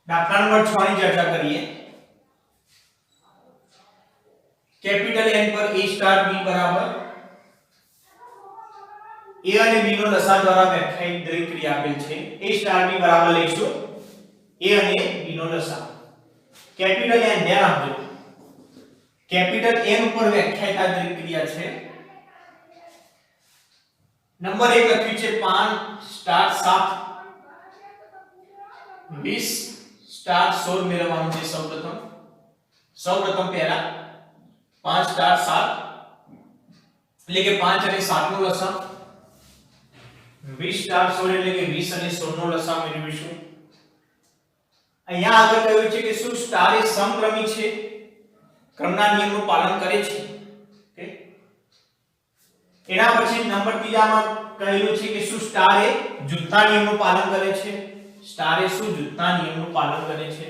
દાખલા નંબર 6 ની ચર્ચા કરીએ. કેપિટલ N પર A સ્ટાર B બરાબર A અને B નો લસા દ્વારા વ્યાખ્યાયિત દરેક ક્રિયા આપેલ છે. A સ્ટાર B બરાબર લઈશું A અને B નો લસા. કેપિટલ N ધ્યાન આપજો. કેપિટલ N ઉપર વ્યાખ્યાયિત આ દરેક ક્રિયા છે. નંબર 1 લખ્યું છે 5 સ્ટાર 7 20 સ્ટાર 16 મેળવવાનું છે. સૌપ્રથમ પહેલા 5 સ્ટાર 7 એટલે કે 5 અને 7 નો લસા, 20 સ્ટાર 16 એટલે કે 20 અને 16 નો લસા મેળવીશું. અહીંયા આગળ કહ્યું છે કે શું સ્ટાર એ સમક્રમી છે, ક્રમના નિયમનું પાલન કરે છે. ઓકે, એના પછી નંબર 3 માં કહેલું છે કે શું સ્ટાર એ જૂથના નિયમનું પાલન કરે છે. સ્ટાર એ શું જૂથના નિયમનું પાલન કરે છે,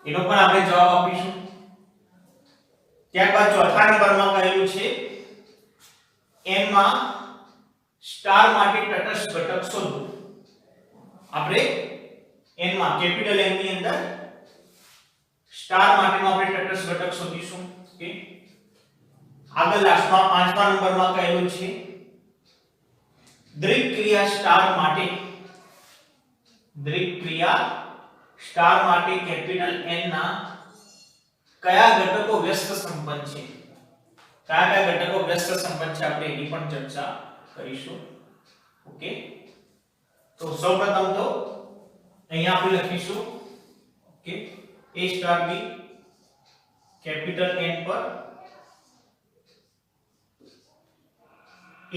એનો પણ આપણે જવાબ આપીશું. ત્યારબાદ ચોથા નંબરમાં કહેલું છે n માં સ્ટાર માટે તટસ્થ ઘટક શોધો. આપણે n માં કેપિટલ N ની અંદર સ્ટાર માટેનો આપણે તટસ્થ ઘટક શોધીશું. ઓકે, આગળ લાસ્ટમાં પાંચમા નંબરમાં કહેલું છે દરેક ક્રિયા સ્ટાર માટે કેપિટલ N ના કયા ઘટકો વ્યસ્ત સંબંધ છે. કયા ઘટકો વ્યસ્ત સંબંધ છે આપણે એની પણ ચર્ચા કરીશું. ઓકે, તો સૌપ્રથમ તો અહીંયા આપણે લખીશું okay A star B capital N પર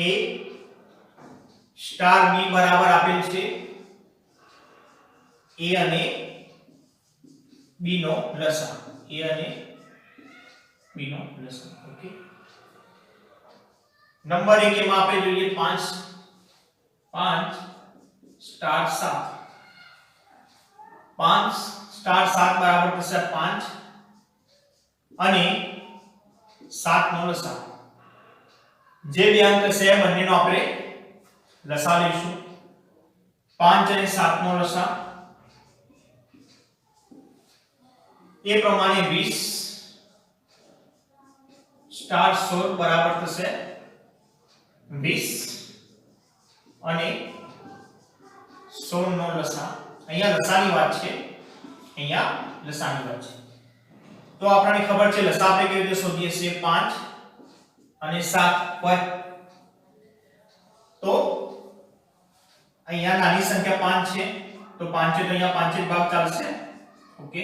A સ્ટાર B બરાબર આપેલ છે A અને B નો લસા. A અને B નો લસા. ઓકે, નંબર 1 એમાં આપણે જોઈએ 5 સ્ટાર 7. 5 સ્ટાર 7 બરાબર થશે 5 અને 7 નો લસા. જે બે અંક છે બંનેનો આપણે લસા લઈશું. 5 અને 7 નો લસા એ પ્રમાણે 20 સ્ટાર 16 બરાબર થશે 20 અને 16 નો લસા. અહીંયા લસાની વાત છે, તો આપણને ખબર છે લસા આપણે કેવી રીતે શોધીએ છીએ 5 અને 7 હોય તો અહીંયા નાની સંખ્યા 5 છે તો 5 છે તો અહીંયા 5 જ ભાગ ચાલશે. ઓકે,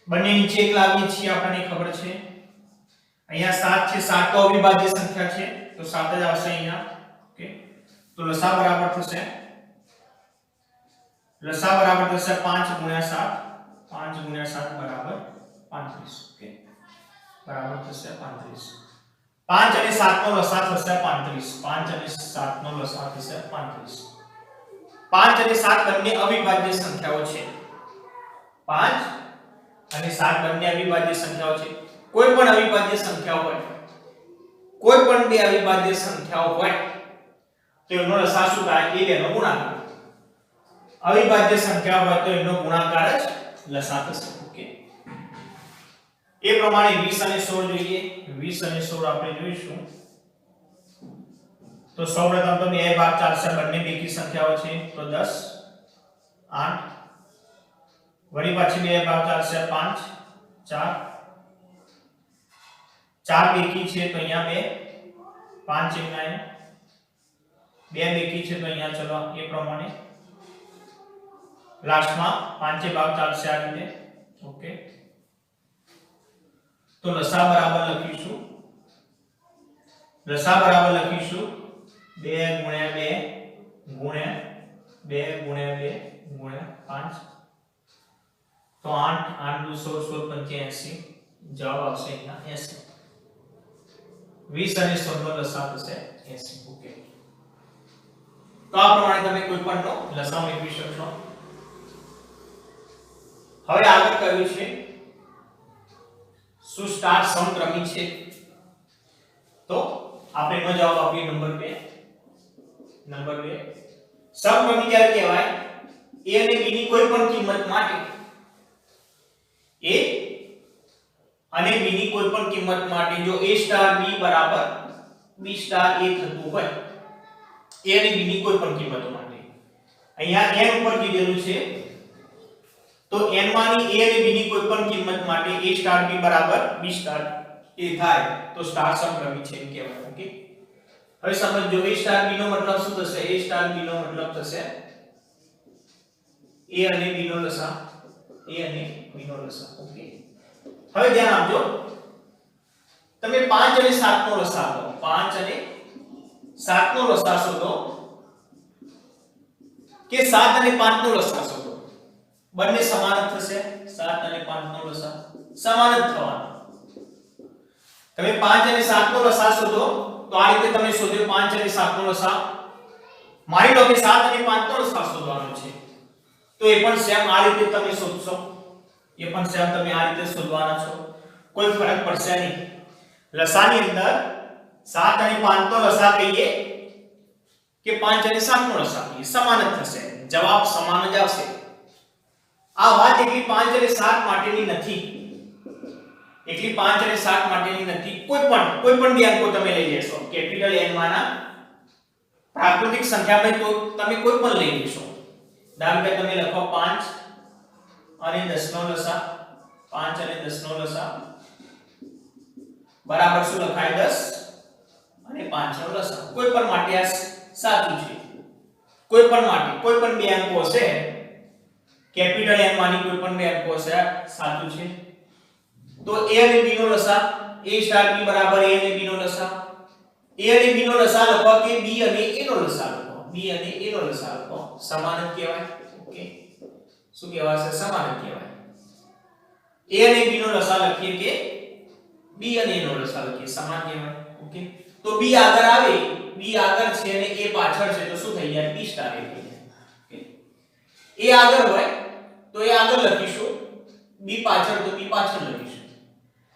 બંને નીચે એક લાવીએ છીએ આપણને ખબર છે. અહીંયા 7 છે, 7 તો અવિભાજ્ય સંખ્યા છે તો 7 જ આવશે અહીંયા. ઓકે, તો લસા બરાબર થશે 5 ગુણ્યા 7 બરાબર 35. ઓકે, બરાબર થશે 35. 5 અને 7 નો લસા થશે 35. 5 અને 7 નો લસા થશે 35. 5 અને 7 બંને અવિભાજ્ય સંખ્યાઓ છે. 5 અને 7 બંને અવિભાજ્ય સંખ્યાઓ છે. કોઈ પણ અવિભાજ્ય સંખ્યાઓ હોય, કોઈ પણ બે અવિભાજ્ય સંખ્યાઓ હોય તો એનો લસા શું થાય? એ બેનો ગુણાકાર. અવિભાજ્ય સંખ્યા હોય તો એનો ગુણાકાર જ લસા થશે. ઓકે, એ પ્રમાણે 20 અને 16 જોઈએ. 20 અને 16 આપણે જોઈશું તો સૌપ્રથમ તો બે ભાગ ચાલશે, બંને બેકી સંખ્યાઓ છે તો 10 8 વળી પાછી બે ભાગ ચાલશે 5 4 4 બેકી છે તો અહીંયા 2 5 1 9 બે બેકી છે તો અહીંયા ચલો એ પ્રમાણે લાસ્ટમાં 5 ભાગ ચાલશે આ રીતે. ઓકે, તો લસા બરાબર લખીશું 2 ગુણ્યા 2 ગુણ્યા 5 તો 8 8 2 16 16 85 જવાબ આવશે અહીંયા 80. 20 અને 16 નો લસા થશે 80. ઓકે, તો આ પ્રમાણે તમે કોઈ પણ નો લસા મેળવી શકશો. હવે આગળ કહ્યું છે શું સ્ટાર સમક્રમી છે, તો આપણે એનો જવાબ આપીએ નંબર 2. સમક્રમી ક્યારે કહેવાય? a અને b ની કોઈ પણ કિંમત માટે a અને b ની કોઈ પણ કિંમત માટે જો a સ્ટાર b બરાબર b સ્ટાર a થતું હોય a અને b ની કોઈ પણ કિંમતો માટે અહીંયા n ઉપર કીધેલું છે તો n માની a અને b ની કોઈ પણ કિંમત માટે a સ્ટાર b બરાબર b સ્ટાર a થાય તો સ્ટાર સમક્રમી છે એમ કહેવાય ઓકે હવે સમજો a સ્ટાર b નો મતલબ શું થશે a સ્ટાર b નો મતલબ થશે a અને b નો લસા a અને b નો લસા ઓકે હવે ધ્યાન આપજો તમે 5 અને 7 નો લસા લો 5 અને 7 નો લસા શોધો કે 7 અને 5 નો લસા શોધો બંને સમાન જ થશે 7 અને 5 નો લસા સમાન જ થવાનો તમે 5 અને 7 નો લસા શોધો તો આ રીતે તમે શોધ્યો 5 અને 7 નો લસા માની લો કે 7 અને 5 નો લસા શોધવાનો છે તો એ પણ સેમ આ રીતે તમે શોધશો એ પણ સેમ તમે આ રીતે શોધવાના છો કોઈ ફરક પડશે નહીં લસાની અંદર 7 અને 5 નો લસા કહીએ કે 5 અને 7 નો લસા કહીએ સમાન જ થશે જવાબ સમાન જ આવશે આ વાત એકલી 5 અને 7 માટેની નથી એકલી 5 અને 7 માટેની નથી કોઈ પણ બે અંકો તમે લઈ લેશો કેપિટલ N માના પ્રાકૃતિક સંખ્યા તો તમે કોઈ પણ લઈ લેશો દાખલા કે તમે લખો 5 અને 10 નો લસા 5 અને 10 નો લસા બરાબર શું લખાય 10 અને 5 નો લસા કોઈ પણ માટે આ સાચું છે કોઈ પણ માટે કોઈ પણ બે અંકો હશે કેપિટલ N માની કોઈ પણ બે અંકો હશે સાચું છે તો a અને b નો લસા a સ્ટાર b બરાબર a અને b નો લસા a અને b નો લસા લખો કે b અને a નો લસા લખો b અને a નો લસા લખો સમાન જ કહેવાય ઓકે શું કહેવાશે સમાન જ કહેવાય a અને b નો લસા લખીએ કે b અને a નો લસા લખીએ સમાન કહેવાય ઓકે તો b આગળ આવે b આગળ છે અને a પાછળ છે તો શું થઈ જાય b સ્ટાર a થઈ જાય ઓકે a આગળ હોય તો a આગળ લખીશું b પાછળ તો b પાછળ લખીશું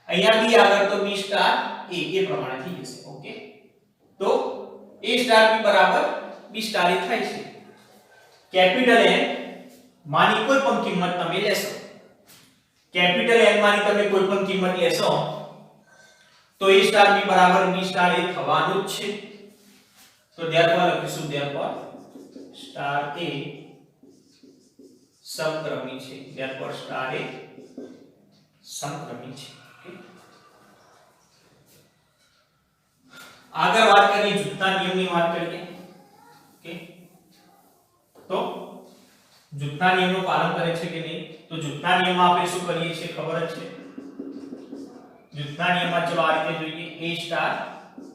અહીંયા b આગળ તો b સ્ટાર a એ પ્રમાણે થઈ જશે ઓકે તો a સ્ટાર b બરાબર b સ્ટાર a થાય છે કેપિટલ N માની કોઈ પણ કિંમત તમે લેશો કેપિટલ N માની તમે કોઈ પણ કિંમત લેશો તો a સ્ટાર b બરાબર b સ્ટાર a થવાનું જ છે તો therefore લખીશું therefore સ્ટાર a સમક્રમી છે therefore સ્ટાર a સમક્રમી છે આગળ વાત કરીએ જૂથના નિયમની વાત કરીએ ઓકે તો જૂથના નિયમનું પાલન કરે છે કે નહીં તો જૂથના નિયમમાં આપણે શું કરીએ છીએ ખબર જ છે જૂથના નિયમમાં ચલો આ રીતે જોઈએ a star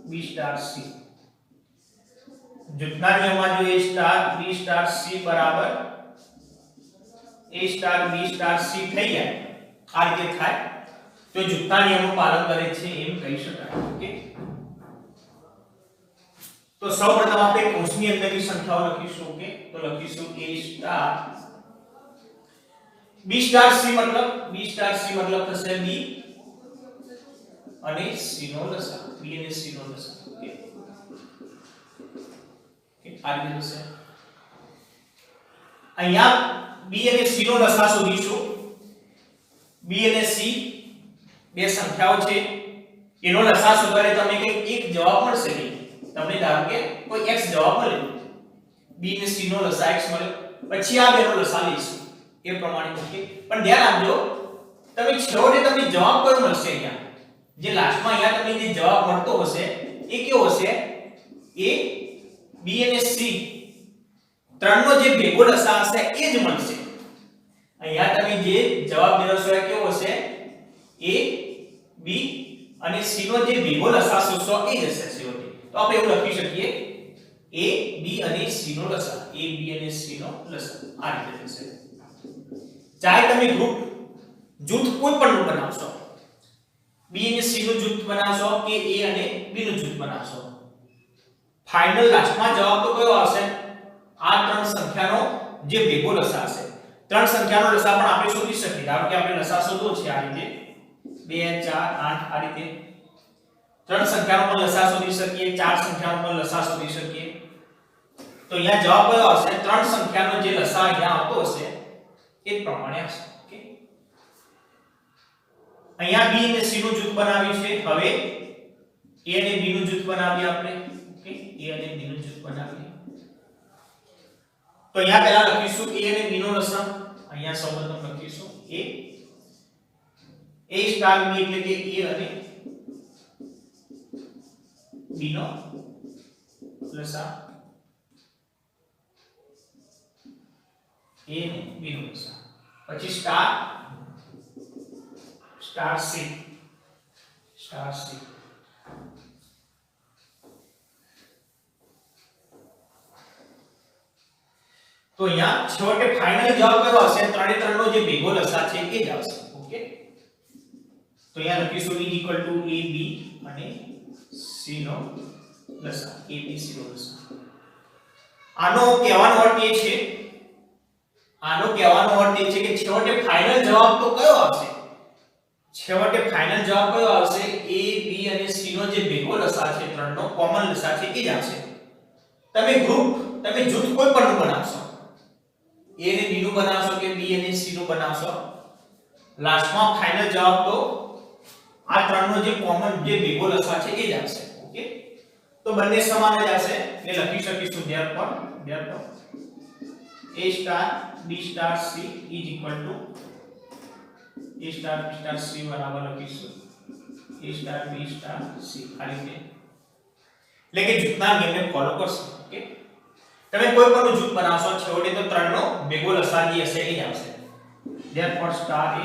b star c જૂથના નિયમમાં જો a star b star c બરાબર a star b star c થઈ જાય આ રીતે થાય તો જૂથના નિયમનું પાલન કરે છે એમ કહી શકાય ઓકે તો સૌપ્રથમ આપણે કૌંસની અંદરની સંખ્યાઓ લખીશું ઓકે તો લખીશું a star b star c મતલબ થશે b અને c નો લસા b અને c નો લસા ઓકે આ રીતે થશે અહીંયા b અને c નો લસા શોધીશું b અને c બે સંખ્યાઓ છે એનો લસા શોધવાને તમને કંઈક એક જવાબ મળશે નહીં તમને ધારો કે કોઈ x જવાબ મળે b અને c નો લસા x મળે પછી આ બેનો લસા લઈશું એ પ્રમાણે ઓકે પણ ધ્યાન આપજો તમે છેવટે તમને જવાબ કયો મળશે અહીંયા જે લાસ્ટમાં અહીંયા તમને જે જવાબ મળતો હશે એ કેવો હશે a b અને c ત્રણનો જે ભેગો લસા હશે એ જ મળશે અહીંયા તમે જે જવાબ મેળવશો એ કેવો હશે a b અને c નો જે ભેગો લસા શોધશો એ જ હશે છેવટે તો આપણે એવું લખી શકીએ a b અને c નો લસા a b અને c નો લસા આ રીતે થશે ચાહે તમે જૂથ કોઈ પણ બનાવશો b અને c નું જૂથ બનાવશો કે a અને b નું જૂથ બનાવશો ફાઇનલ લાસ્ટમાં જવાબ તો કયો આવશે આ ત્રણ સંખ્યાનો જે ભેગો લસા હશે ત્રણ સંખ્યાનો લસા પણ આપણે શોધી શકીએ ધારો કે આપણે લસા શોધવો છે આ રીતે 2 4 8 આ રીતે ત્રણ સંખ્યાનો પણ લસા શોધી શકીએ ચાર સંખ્યાનો પણ લસા શોધી શકીએ તો અહીંયા જવાબ કયો આવશે? ત્રણ સંખ્યાનો જે લસા અહીંયા આવતો હશે એ જ પ્રમાણે આવશે. ઓકે, અહીંયા b અને c નું જૂથ બનાવ્યું છે. હવે a અને b નું જૂથ બનાવીએ આપણે. ઓકે, a અને b નું જૂથ બનાવીએ. તો અહીંયા પહેલા લખીશું a અને b નો લસા. અહીંયા સૌપ્રથમ લખીશું a સ્ટાર b એટલે કે a અને b નો લસા. a અને b નો લસા. પછી સ્ટાર c તો અહીંયા છેવટે ફાઇનલ જવાબ કયો આવશે? ત્રણે ત્રણનો જે ભેગો લસા છે એ જ આવશે. ઓકે, તો અહીંયા લખીશું e ab અને c નો લસા. abc નો લસા. આનો કહેવાનો અર્થ એ છે કે છેવટે ફાઇનલ જવાબ તો કયો આવશે? છેવટે ફાઇનલ જવાબ કયો આવશે? a b અને c નો જે ભેગો લસા છે, ત્રણનો કોમન લસા છે એ જ આવશે. તમે જૂથ કોઈ પણ બનાવશો, a અને b નું બનાવશો કે b અને c નું બનાવશો, લાસ્ટમાં ફાઇનલ જવાબ તો આ ત્રણનો જે કોમન જે ભેગો લસા છે એ જ આવશે. ઓકે, તો બંને સમાન જ આવશે એટલે લખી શકીશું therefore a star b star c is equal to a star b star c બરાબર લખીશું a star b star c. આ રીતે એટલે કે જૂથના નિયમને ફોલો કરશો. ઓકે, તમે કોઈ પણ જૂથ બનાવશો છેવટે તો ત્રણનો ભેગો લસા જે હશે એ જ આવશે. therefore સ્ટાર a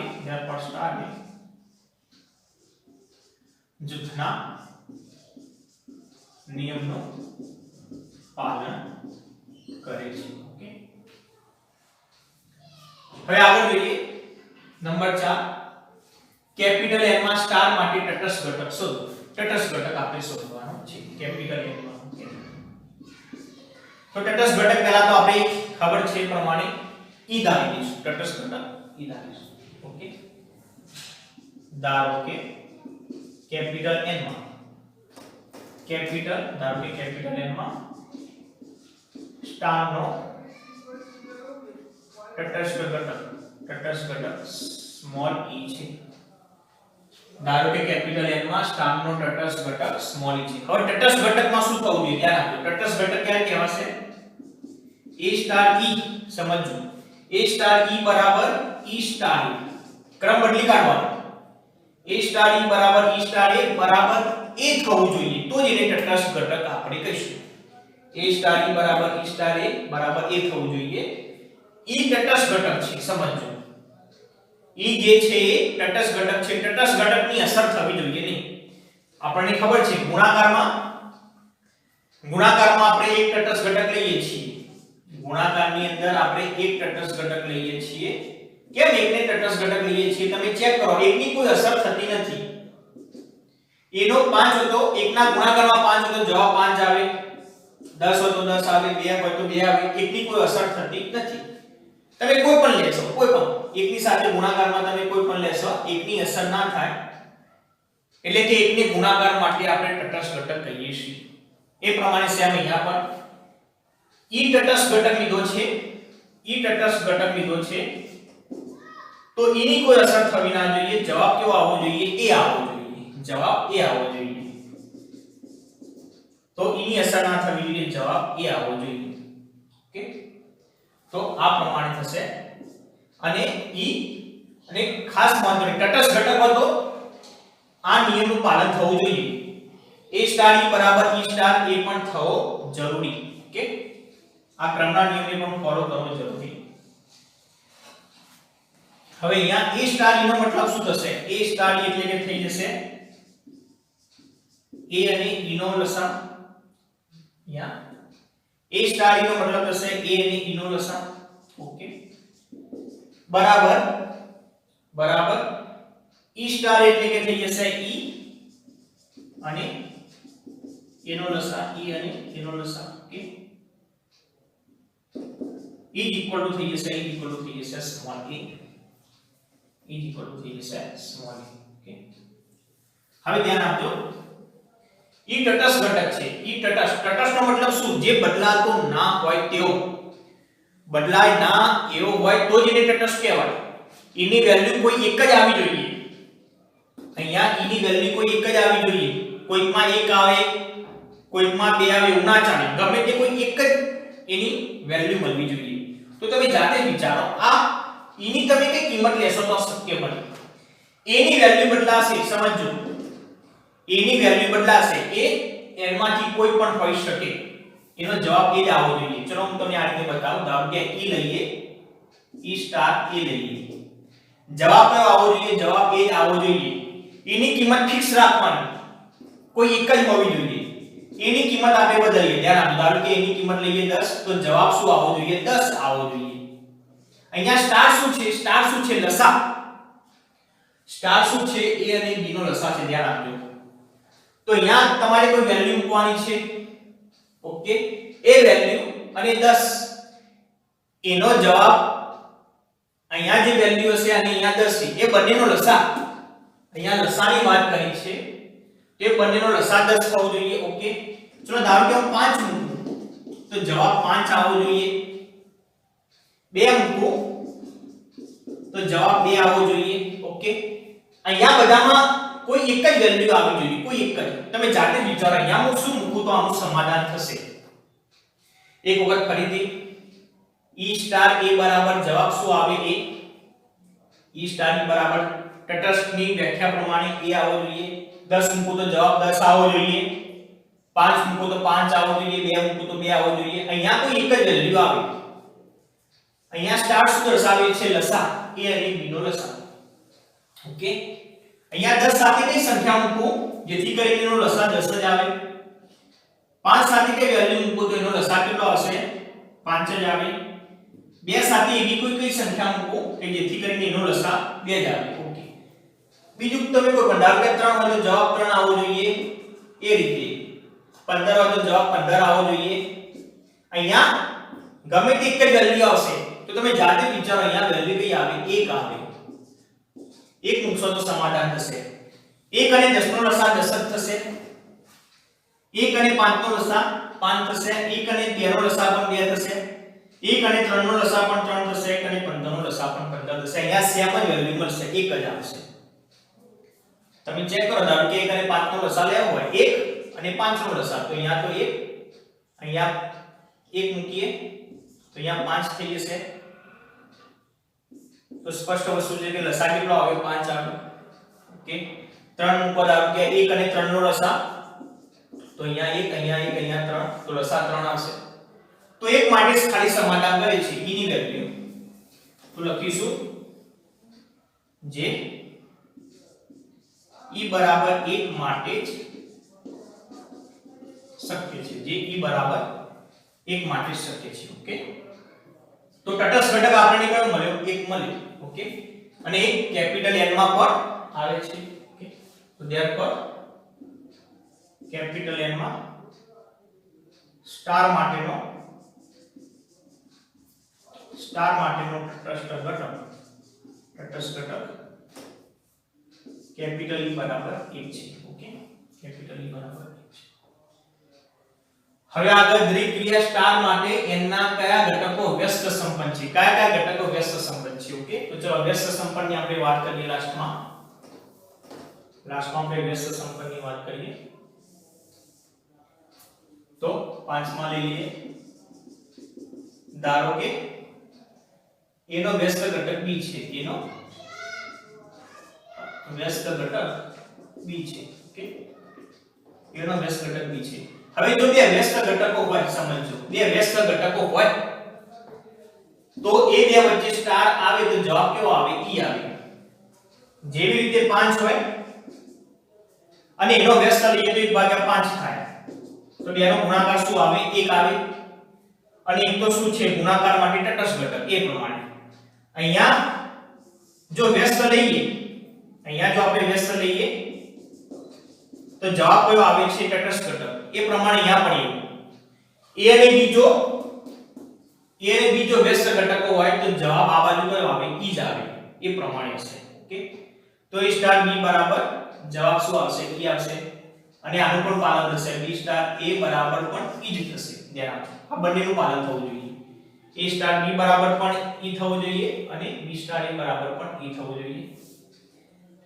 જૂથના નિયમનું પાલન કરે છે. ઓકે, હવે આગળ જોઈએ નંબર 4. કેપિટલ n માં સ્ટાર માટે તટસ્થ ઘટક શોધો. તટસ્થ ઘટક આપણે શોધવાનો છે કેપિટલ n માં. તો તટસ્થ ઘટક પહેલા તો આપણે ખબર છે પ્રમાણે e ધારી દઈશું. તટસ્થ ઘટક e ધારીશું. ઓકે, ધારો કે કેપિટલ n માં સ્ટાર નો તટસ્થ ઘટક સ્મોલ e છે. ધારો કે કેપિટલ n માં સ્ટાર નો તટસ્થ ઘટક સ્મોલ e છે. હવે તટસ્થ ઘટકમાં શું થવું જોઈએ? ધ્યાન આપજો. તટસ્થ ઘટક ક્યારે કહેવાશે? a star e. સમજો, a સ્ટાર e બરાબર e સ્ટાર a. ક્રમ બદલી કાઢવાનો. a સ્ટાર e બરાબર e સ્ટાર a બરાબર a થવું જોઈએ તો જ એને તટસ્થ ઘટક આપણે કહીશું. a સ્ટાર e બરાબર e સ્ટાર a બરાબર a થવું જોઈએ. e તટસ્થ ઘટક છે. સમજો, e જે છે એ તટસ્થ ઘટક છે. તટસ્થ ઘટકની અસર થવી જોઈએ નહીં. આપણને ખબર છે ગુણાકારમાં આપણે એક તટસ્થ ઘટક લઈએ છીએ. ગુણાકારની અંદર આપણે એક તટસ્થ ઘટક લઈએ છીએ. કેમ એકને તટસ્થ ઘટક લઈએ છીએ? તમે ચેક કરો, એકની કોઈ અસર થતી નથી. એનો 5 હતો, એકના ગુણાકારમાં 5 હતો, જવાબ 5 આવે. 10 હોય તો 10 આવે, 2 હોય તો 2 આવે. એકની કોઈ અસર થતી નથી. તમે કોઈ પણ લેશો, કોઈ પણ એકની સાથે ગુણાકારમાં તમે કોઈ પણ લેશો, એકની અસર ના થાય. એટલે કે એકને ગુણાકાર માટે આપણે તટસ્થ ઘટક કહીએ છીએ. એ પ્રમાણે સેમ અહીંયા પર e તટસ્થ ઘટક લીધો છે. તો e ની કોઈ અસર થવી ના જોઈએ. જવાબ કેવો આવવો જોઈએ? a આવવો જોઈએ. તો e ની અસર ના થવી જોઈએ, જવાબ a આવવો જોઈએ. ઓકે, તો આ પ્રમાણે થશે. અને e અને ખાસ નોંધ કરો, તટસ્થ ઘટક હતો આ નિયમનું પાલન થવું જોઈએ. a સ્ટાર e બરાબર e સ્ટાર a પણ થવો જરૂરી. ઓકે, આ ક્રમના નિયમને પણ ફોલો કરવો જરૂરી. હવે અહીંયા a સ્ટાર e નો મતલબ શું થશે? a સ્ટાર e એટલે કે થઈ જશે a અને e નો લસા. અહીંયા a સ્ટાર e નો મતલબ થશે a અને e નો લસા. ઓકે, બરાબર e સ્ટાર એટલે કે થઈ જશે e અને a નો લસા. ઓકે, e ઇક્વલ ટુ થઈ જશે સ્મોલ a. ઓકે, હવે ધ્યાન આપજો. ઈ તટસ્થ ઘટક છે. ઈ તટસ્થનો મતલબ શું? જે બદલાતો ના હોય તેવો, બદલાય ના એવો હોય તો જ એને તટસ્થ કહેવાય. એની વેલ્યુ કોઈ એક જ આવી જોઈએ. અહીંયા એની વેલ્યુ કોઈ એક જ આવી જોઈએ. કોઈકમાં 1 આવે, કોઈકમાં 2 આવે, એવું ના ચાલે. ગમે તે કોઈ એક જ એની વેલ્યુ મળવી જોઈએ. તો તમે જાતે વિચારો, આ એની તમે કઈ કિંમત લેશો તો શક્ય બને. a ની વેલ્યુ બદલાશે, સમજો. a ની વેલ્યુ બદલાશે, એ n માંથી કોઈ પણ હોઈ શકે. એનો જવાબ એ જ આવવો જોઈએ. ચલો હું તમને આ રીતે બતાવું. ધારો કે e લઈએ, e સ્ટાર a લઈએ. જવાબ કયો આવવો જોઈએ? જવાબ એ જ આવવો જોઈએ. એની કિંમત ફિક્સ રાખવાની, કોઈ એક જ હોવી જોઈએ. એની કિંમત આપણે બદલીએ. ધ્યાન આપો. ધારો કે એની કિંમત લઈએ 10, તો જવાબ શું આવવો જોઈએ? 10 આવવો જોઈએ. અહીંયા સ્ટાર શું છે? સ્ટાર શું છે? લસા. સ્ટાર શું છે? a અને b નો લસા છે. ધ્યાન આપજો. તો અહીંયા તમારે કોઈ વેલ્યુ મૂકવાની છે. ઓકે, એ વેલ્યુ અને 10, એનો જવાબ અહીંયા જે વેલ્યુ હશે અને અહીંયા 10 છે, એ બંનેનો લસા, અહીંયા લસાની વાત કરી છે, તે બંનેનો લસા 10 હોવો જોઈએ. ઓકે, ચલો ધારો કે હું 5 મૂકું, તો જવાબ 5 આવવો જોઈએ. 2 મૂકું તો જવાબ 2 આવવો જોઈએ. ઓકે, અહીંયા બધામાં કોઈ એક જ વેલ્યુ આવી જોઈએ, કોઈ એક જ. તમે જાતે વિચારો, અહીંયા હું શું મૂકું તો આનું સમાધાન થશે. એક વખત ફરીથી e સ્ટાર a બરાબર જવાબ શું આવે? a. e સ્ટાર ની બરાબર તટસ્થની વ્યાખ્યા પ્રમાણે a આવવો જોઈએ. 10 મૂકું તો જવાબ 10 આવવો જોઈએ. 5 મૂકું તો 5 આવવો જોઈએ. 2 મૂકું તો 2 આવવો જોઈએ. અહીંયા કોઈ એક જ વેલ્યુ આવે. અહીંયા સ્ટાર શું દર્શાવે છે? લસા, a અને b નો લસા. ઓકે, અહીંયા 10 સાથે કઈ સંખ્યા મૂકું જેથી કરીને એનો લસા 10 જ આવે? 5 સાથે કઈ વેલ્યુ મૂકું તો એનો લસા કેટલો આવશે? 5 જ આવે. 2 સાથે એવી કઈ સંખ્યા મૂકું કે જેથી કરીને એનો લસા 2 જ આવે. ઓકે, બીજું તમે કોઈ ધારો કે 3 હોય તો જવાબ 3 આવવો જોઈએ. એ રીતે 15 હોય તો જવાબ 15 આવવો જોઈએ. અહીંયા ગમે તે એક જ વેલ્યુ આવશે. તો તમે જાતે વિચારો, અહીંયા વેલ્યુ કઈ આવે? 1 આવે. 1 મૂકશો તો સમાધાન થશે. 1 અને 10 નો લસા 10 જ થશે. 1 અને 5 નો લસા 5 થશે. 1 અને 2 નો લસા પણ 2 થશે. 1 અને 3 નો લસા પણ 3 થશે. 1 અને 15 નો લસા પણ 15 થશે. અહીંયા સેમ જ વેલ્યુ મળશે, 1 જ આવશે. તમે ચેક કરો, ધારો કે 1 અને 5 નો લસા લેવો હોય, 1 અને 5 નો લસા, તો અહીંયા તો 1, અહીંયા 1 મૂકીએ તો અહીંયા 5 થઈ જશે. તો સ્પષ્ટ વસ્તુ છે કે લસા કેટલો આવે? 5 આવે. ઓકે, 3 મૂકો, ધારો કે 1 અને 3 નો લસા, તો અહીંયા 1, અહીંયા 1, અહીંયા 3, તો લસા 3 આવશે. તો એક માટે ખાલી સમાધાન કરે છે, e ની વેલ્યુ તો લખીશું જે e બરાબર 1 માટે જ શક્ય છે. જે e બરાબર 1 માટે જ શક્ય છે. ઓકે, તો તટસ્થ ઘટક આપણને કયો મળ્યો? 1 મળ્યો. ઓકે, અને એક કેપિટલ N માં પણ આવે છે. ઓકે, તો therefore કેપિટલ N માં સ્ટાર માટેનો તટસ્થ ઘટક કેપિટલ E બરાબર 1 છે. ઓકે, કેપિટલ E બરાબર 1 છે. હવે આગળ દ્વિક્રિયા સ્ટાર માટે n ના કયા ઘટકો વ્યસ્ત સંપન્ન છે? કયા ઘટકો વ્યસ્ત સંપન્ન છે? ઓકે, તો ચલો વ્યસ્ત સંપન્નની આપણે વાત કરીએ. લાસ્ટમાં આપણે વ્યસ્ત સંપન્નની વાત કરીએ. તો 5માં લઈ લઈએ. ધારો કે એનો વ્યસ્ત ઘટક b છે. એનો વ્યસ્ત ઘટક b છે. ઓકે, એનો વ્યસ્ત ઘટક b છે. હવે જો બે વ્યસ્ત ઘટકો હોય, સમજો, બે વ્યસ્ત ઘટકો હોય તો એ બે વચ્ચે સ્ટાર આવે તો જવાબ કેવો આવે? e આવે. જેવી રીતે 5 હોય અને એનો વ્યસ્ત લઈએ તો 1/5 થાય, તો બેનો ગુણાકાર શું આવે? 1 આવે. અને એક તો શું છે? ગુણાકાર માટે તટસ્થ ઘટક. એ પ્રમાણે અહીંયા જો વ્યસ્ત લઈએ, અહીંયા જો આપણે વ્યસ્ત લઈએ તો જવાબ કયો આવે છે? તટસ્થ ઘટક. એ પ્રમાણે અહીંયા પણ a અને b જો વ્યસ્ત ઘટકો હોય તો જવાબ આ બાજુ કયો આવે? e જ આવે. એ પ્રમાણે છે. ઓકે, તો a સ્ટાર b બરાબર જવાબ શું આવશે? e આવશે. અને આનું પણ પાલન થશે b સ્ટાર a બરાબર પણ e જ થશે ધ્યાન આપજો આ બંનેનું પાલન થવું જોઈએ a સ્ટાર b બરાબર પણ e થવું જોઈએ અને b સ્ટાર a બરાબર પણ e થવું જોઈએ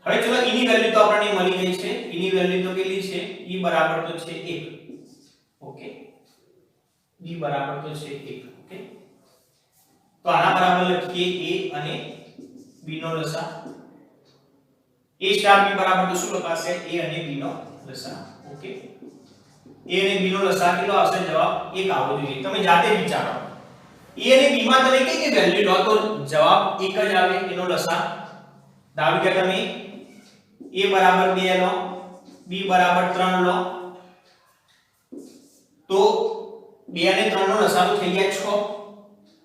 હવે ચલો e ની વેલ્યુ તો આપણને મળી ગઈ છે e ની વેલ્યુ તો કેટલી છે e બરાબર તો છે 1 ઓકે b બરાબર તો છે 1 ઓકે તો આના બરાબર લખીએ a અને b નો લસા a સ્ટાર b બરાબર તો શું લખાશે a અને b નો લસા ઓકે a અને b નો લસા કેટલો આવશે જવાબ 1 આવવો જોઈએ તમે જાતે વિચારો a અને b માં તમે કઈ વેલ્યુ લો તો જવાબ 1 જ આવે એનો લસા ધારો કે તમે a બરાબર 2 લો b બરાબર 3 લો તો 2 અને 3 નો લસા તો થઈ ગયા 6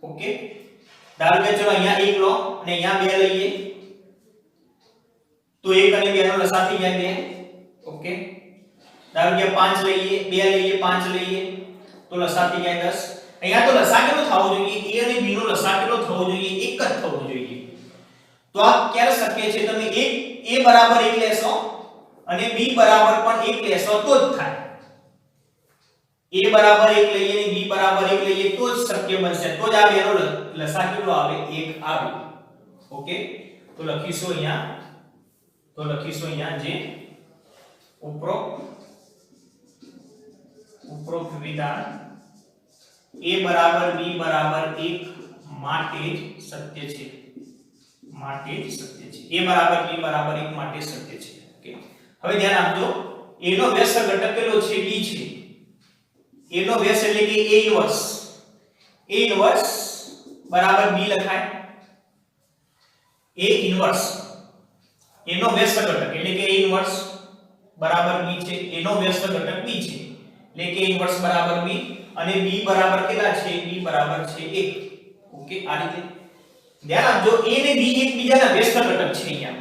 ઓકે ધારો કે ચલો અહીંયા 1 લો અને અહીંયા 2 લઈએ તો 1 અને 2 નો લસા થઈ ગયા 2 ઓકે ધારો કે 5 લઈએ 2 લઈએ 5 લઈએ તો લસા થઈ ગયા 10 અહીંયા તો લસા કેટલો થવો જોઈએ a અને b નો લસા કેટલો થવો જોઈએ 1 જ થવો જોઈએ તો આ ક્યારે શક્ય છે તમે a બરાબર 1 લેશો અને b બરાબર પણ 1 લેશો તો જ થાય a બરાબર 1 લઈએ અને b બરાબર 1 લઈએ તો જ શક્ય બનશે તો જ આ બેનો લસા કેટલો આવે 1 આવે ઓકે તો લખીશું અહીંયા જે ઉપરોક્ત વિધાન a બરાબર b બરાબર 1 માટે જ સત્ય છે a બરાબર b બરાબર 1 માટે સત્ય છે ઓકે હવે ધ્યાન આપજો a નો વ્યસ્ત ઘટક કેટલો છે b છે a નો વ્યસ્ત એટલે કે a ઇન્વર્સ બરાબર b લખાય a ઇન્વર્સ a નો વ્યસ્ત ઘટક એટલે કે a ઇન્વર્સ બરાબર b છે a નો વ્યસ્ત ઘટક b છે એટલે કે a ઇન્વર્સ બરાબર b અને b બરાબર કેટલા છે b બરાબર છે 1 ઓકે આ રીતે ધ્યાન આપજો a અને b એકબીજાના વ્યસ્ત ઘટક છે અહીંયા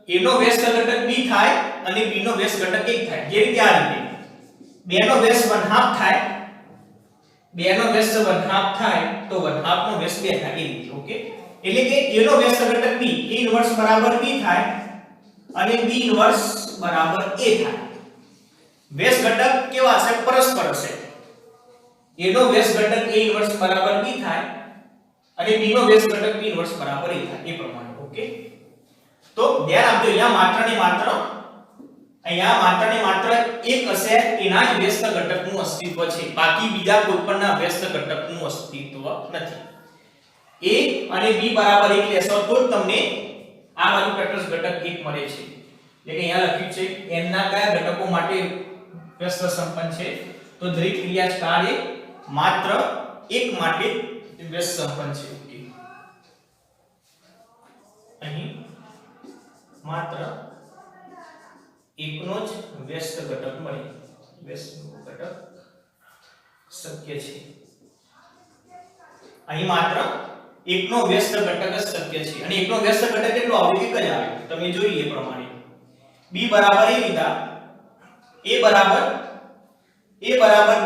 a નો વ્યસ્ત ઘટક b થાય અને b નો વ્યસ્ત ઘટક 1 થાય જે રીતે આ રીતે બે નો વ્યસ્ત 1/2 થાય બે નો વ્યસ્ત 1/2 થાય તો 1/2 નો વ્યસ્ત 2 થાય એ રીતે ઓકે એટલે કે a નો વ્યસ્ત ઘટક b a ઇન્વર્સ બરાબર b થાય અને b ઇન્વર્સ બરાબર a થાય વ્યસ્ત ઘટક કેવા હશે પરસ્પર હશે a નો વ્યસ્ત ઘટક a ઇન્વર્સ બરાબર b થાય અને b નો વ્યસ્ત ઘટક b ઇન્વર્સ બરાબર a થાય એ પ્રમાણે ઓકે તો ધ્યાન આપજો અહીંયા માત્ર ને માત્ર એક હશે એના જ વ્યસ્ત ઘટકનું અસ્તિત્વ છે બાકી બીજા કોઈ પણના વ્યસ્ત ઘટકનું અસ્તિત્વ નથી a અને b બરાબર 1 લેશો તો જ તમને આ બાજુ વેક્ટર્સ ઘટક 1 મળે છે એટલે કે અહીંયા લખ્યું છે n ના કયા ઘટકો માટે વ્યસ્ત સંપન્ન છે તો દરેક ક્રિયા સ્ટાર એ માત્ર એક માટે વ્યસ્ત સંપન્ન છે ઓકે અહીં માત્ર એકનો જ વ્યસ્ત ઘટક મળે વ્યસ્ત ઘટક શક્ય છે અહીં માત્ર એકનો વ્યસ્ત ઘટક જ શક્ય છે અને એકનો વ્યસ્ત ઘટક કેટલો આવે એક જ આવે તમે જોઈએ પ્રમાણે b બરાબર એ લીધા a બરાબર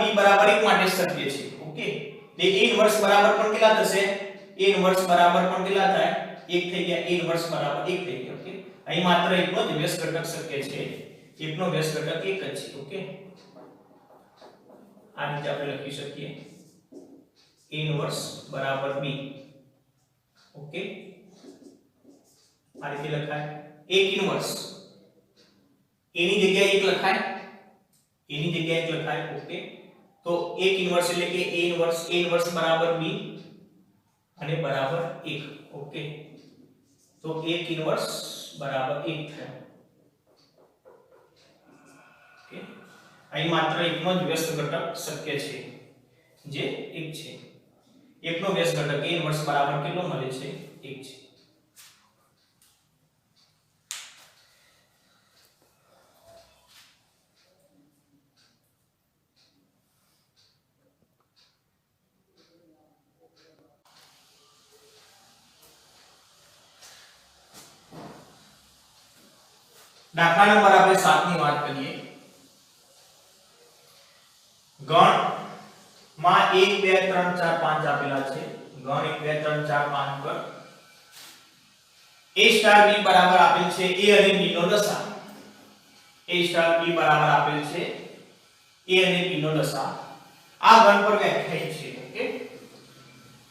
b બરાબર 1 માટે શક્ય છે ઓકે એટલે a ઇન્વર્સ બરાબર પણ કેટલા થશે a ઇન્વર્સ બરાબર પણ કેટલા થાય 1 થઈ ગયા a ઇન્વર્સ બરાબર 1 થઈ ગયા ઓકે અહીં માત્ર એકનો જ વ્યસ્ત ઘટક શક્ય છે એકનો વ્યસ્ત ઘટક એક જ છે ઓકે આ રીતે આપણે લખી શકીએ a ઇન્વર્સ બરાબર b ઓકે આ રીતે લખાય એક ઇન્વર્સ a ની જગ્યાએ 1 લખાય ઓકે તો એક ઇન્વર્સ એટલે કે a ઇન્વર્સ બરાબર b અને બરાબર 1 ઓકે તો એક ઇન્વર્સ બરાબર 1 થાય ઓકે અહીં માત્ર એકનો જ વ્યસ્ત ઘટક શક્ય છે જે 1 છે એકનો વ્યસ્ત ઘટક a ઇન્વર્સ બરાબર કેટલો મળે છે 1 છે દાખલા નંબર આપણે 7 ની વાત કરીએ ગણ માં 1 2 3 4 5 આપેલા છે ગણ 1 2 3 4 5 પર a સ્ટાર b બરાબર આપેલ છે a અને b નો લસા a સ્ટાર b બરાબર આપેલ છે a અને b નો લસા આ ગણ પર વ્યાખ્યાયિત છે ઓકે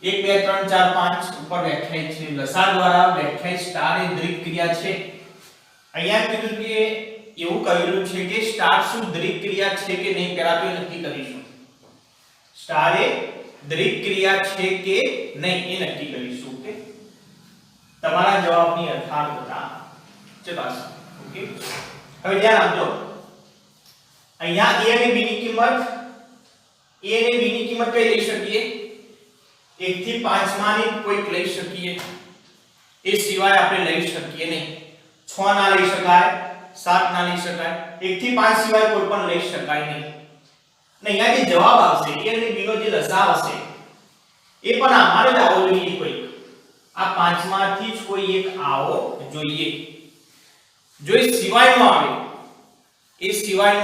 1 2 3 4 5 ઉપર વ્યાખ્યાયિત છે લસા દ્વારા વ્યાખ્યાયિત સ્ટાર એ દ્વિક ક્રિયા છે અહીંયા કીધું કે એવું કહેલું છે કે સ્ટાર શું દ્વિક ક્રિયા છે કે નહીં પહેલા તો નક્કી કરીશું સ્ટાર એ દ્વિક ક્રિયા છે કે નહીં એ નક્કી કરીશું ઓકે તમારા જવાબની યથાર્થતા ચકાસો ઓકે હવે ધ્યાન આપજો અહીંયા a અને b ની કિંમત a અને b ની કિંમત કઈ લઈ શકીએ 1 થી 5 માંની કોઈક લઈ શકીએ એ સિવાય આપણે લઈ શકીએ નહીં 6 ના લઈ શકાય 7 ના લઈ શકાય 1 થી 5 સિવાય કોઈ પણ લઈ શકાય નહીં ને અહીંયા જે જવાબ આવશે a અને b નો જે લસા આવશે એ પણ આમાં જ આવો જોઈએ કોઈ આ પાંચમાંથી જ કોઈ એક આવો જોઈએ જો એ સિવાયનો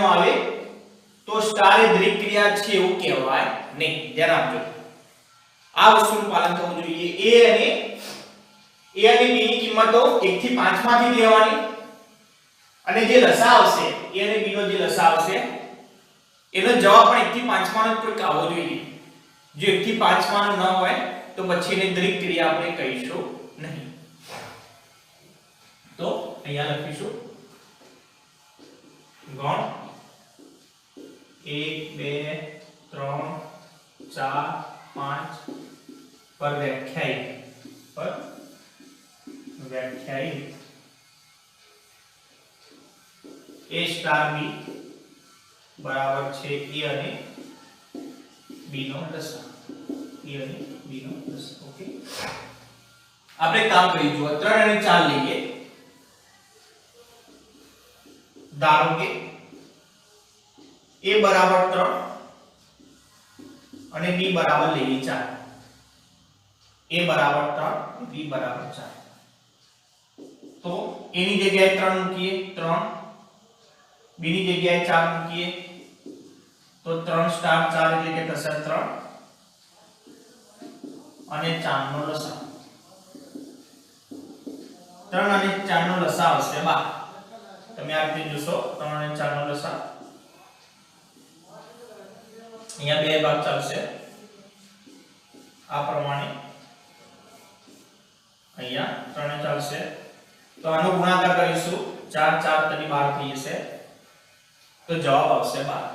આવે તો સ્ટાર એ દ્વિક ક્રિયા છે એવું કહેવાય નહીં ધ્યાન આપજો આ વસ્તુનું પાલન થવું જોઈએ a અને b ની કિંમતો 1 થી 5 માંથી લેવાની અને જે લસા આવશે a અને b નો જે લસા આવશે એનો જવાબ પણ 1 થી 5 માંનો જ કોઈ આવવો જોઈએ જો 1 થી 5 માંનો ન હોય તો પછી એની દ્વિક ક્રિયા આપણે કહીશું નહીં તો અહીંયા લખીશું ગણ 1 2 3 4 5 પર વ્યાખ્યાયિત a સ્ટાર b બરાબર છે a અને b નો લસા ઓકે આપણે કામ કરી જો 3 અને 4 લઈએ ધારો કે a બરાબર 3 અને b બરાબર લઈએ 4 a બરાબર 3 b બરાબર 4 તો a ની જગ્યાએ 3 મૂકીએ 3 b ની જગ્યાએ 4 મૂકીએ તો 3 સ્ટાર 4 એટલે કે થશે 3 અને 4 નો લસા 3 અને 4 નો લસા આવશે 12 તમે આ રીતે જોશો 3 અને 4 નો લસા અહીંયા બે ભાગ ચાલશે આ પ્રમાણે અહીંયા 3 ચાલશે તો આનો ગુણાકાર કરીશું 4 4 તરી 12 થઈ જશે તો જવાબ આવશે 12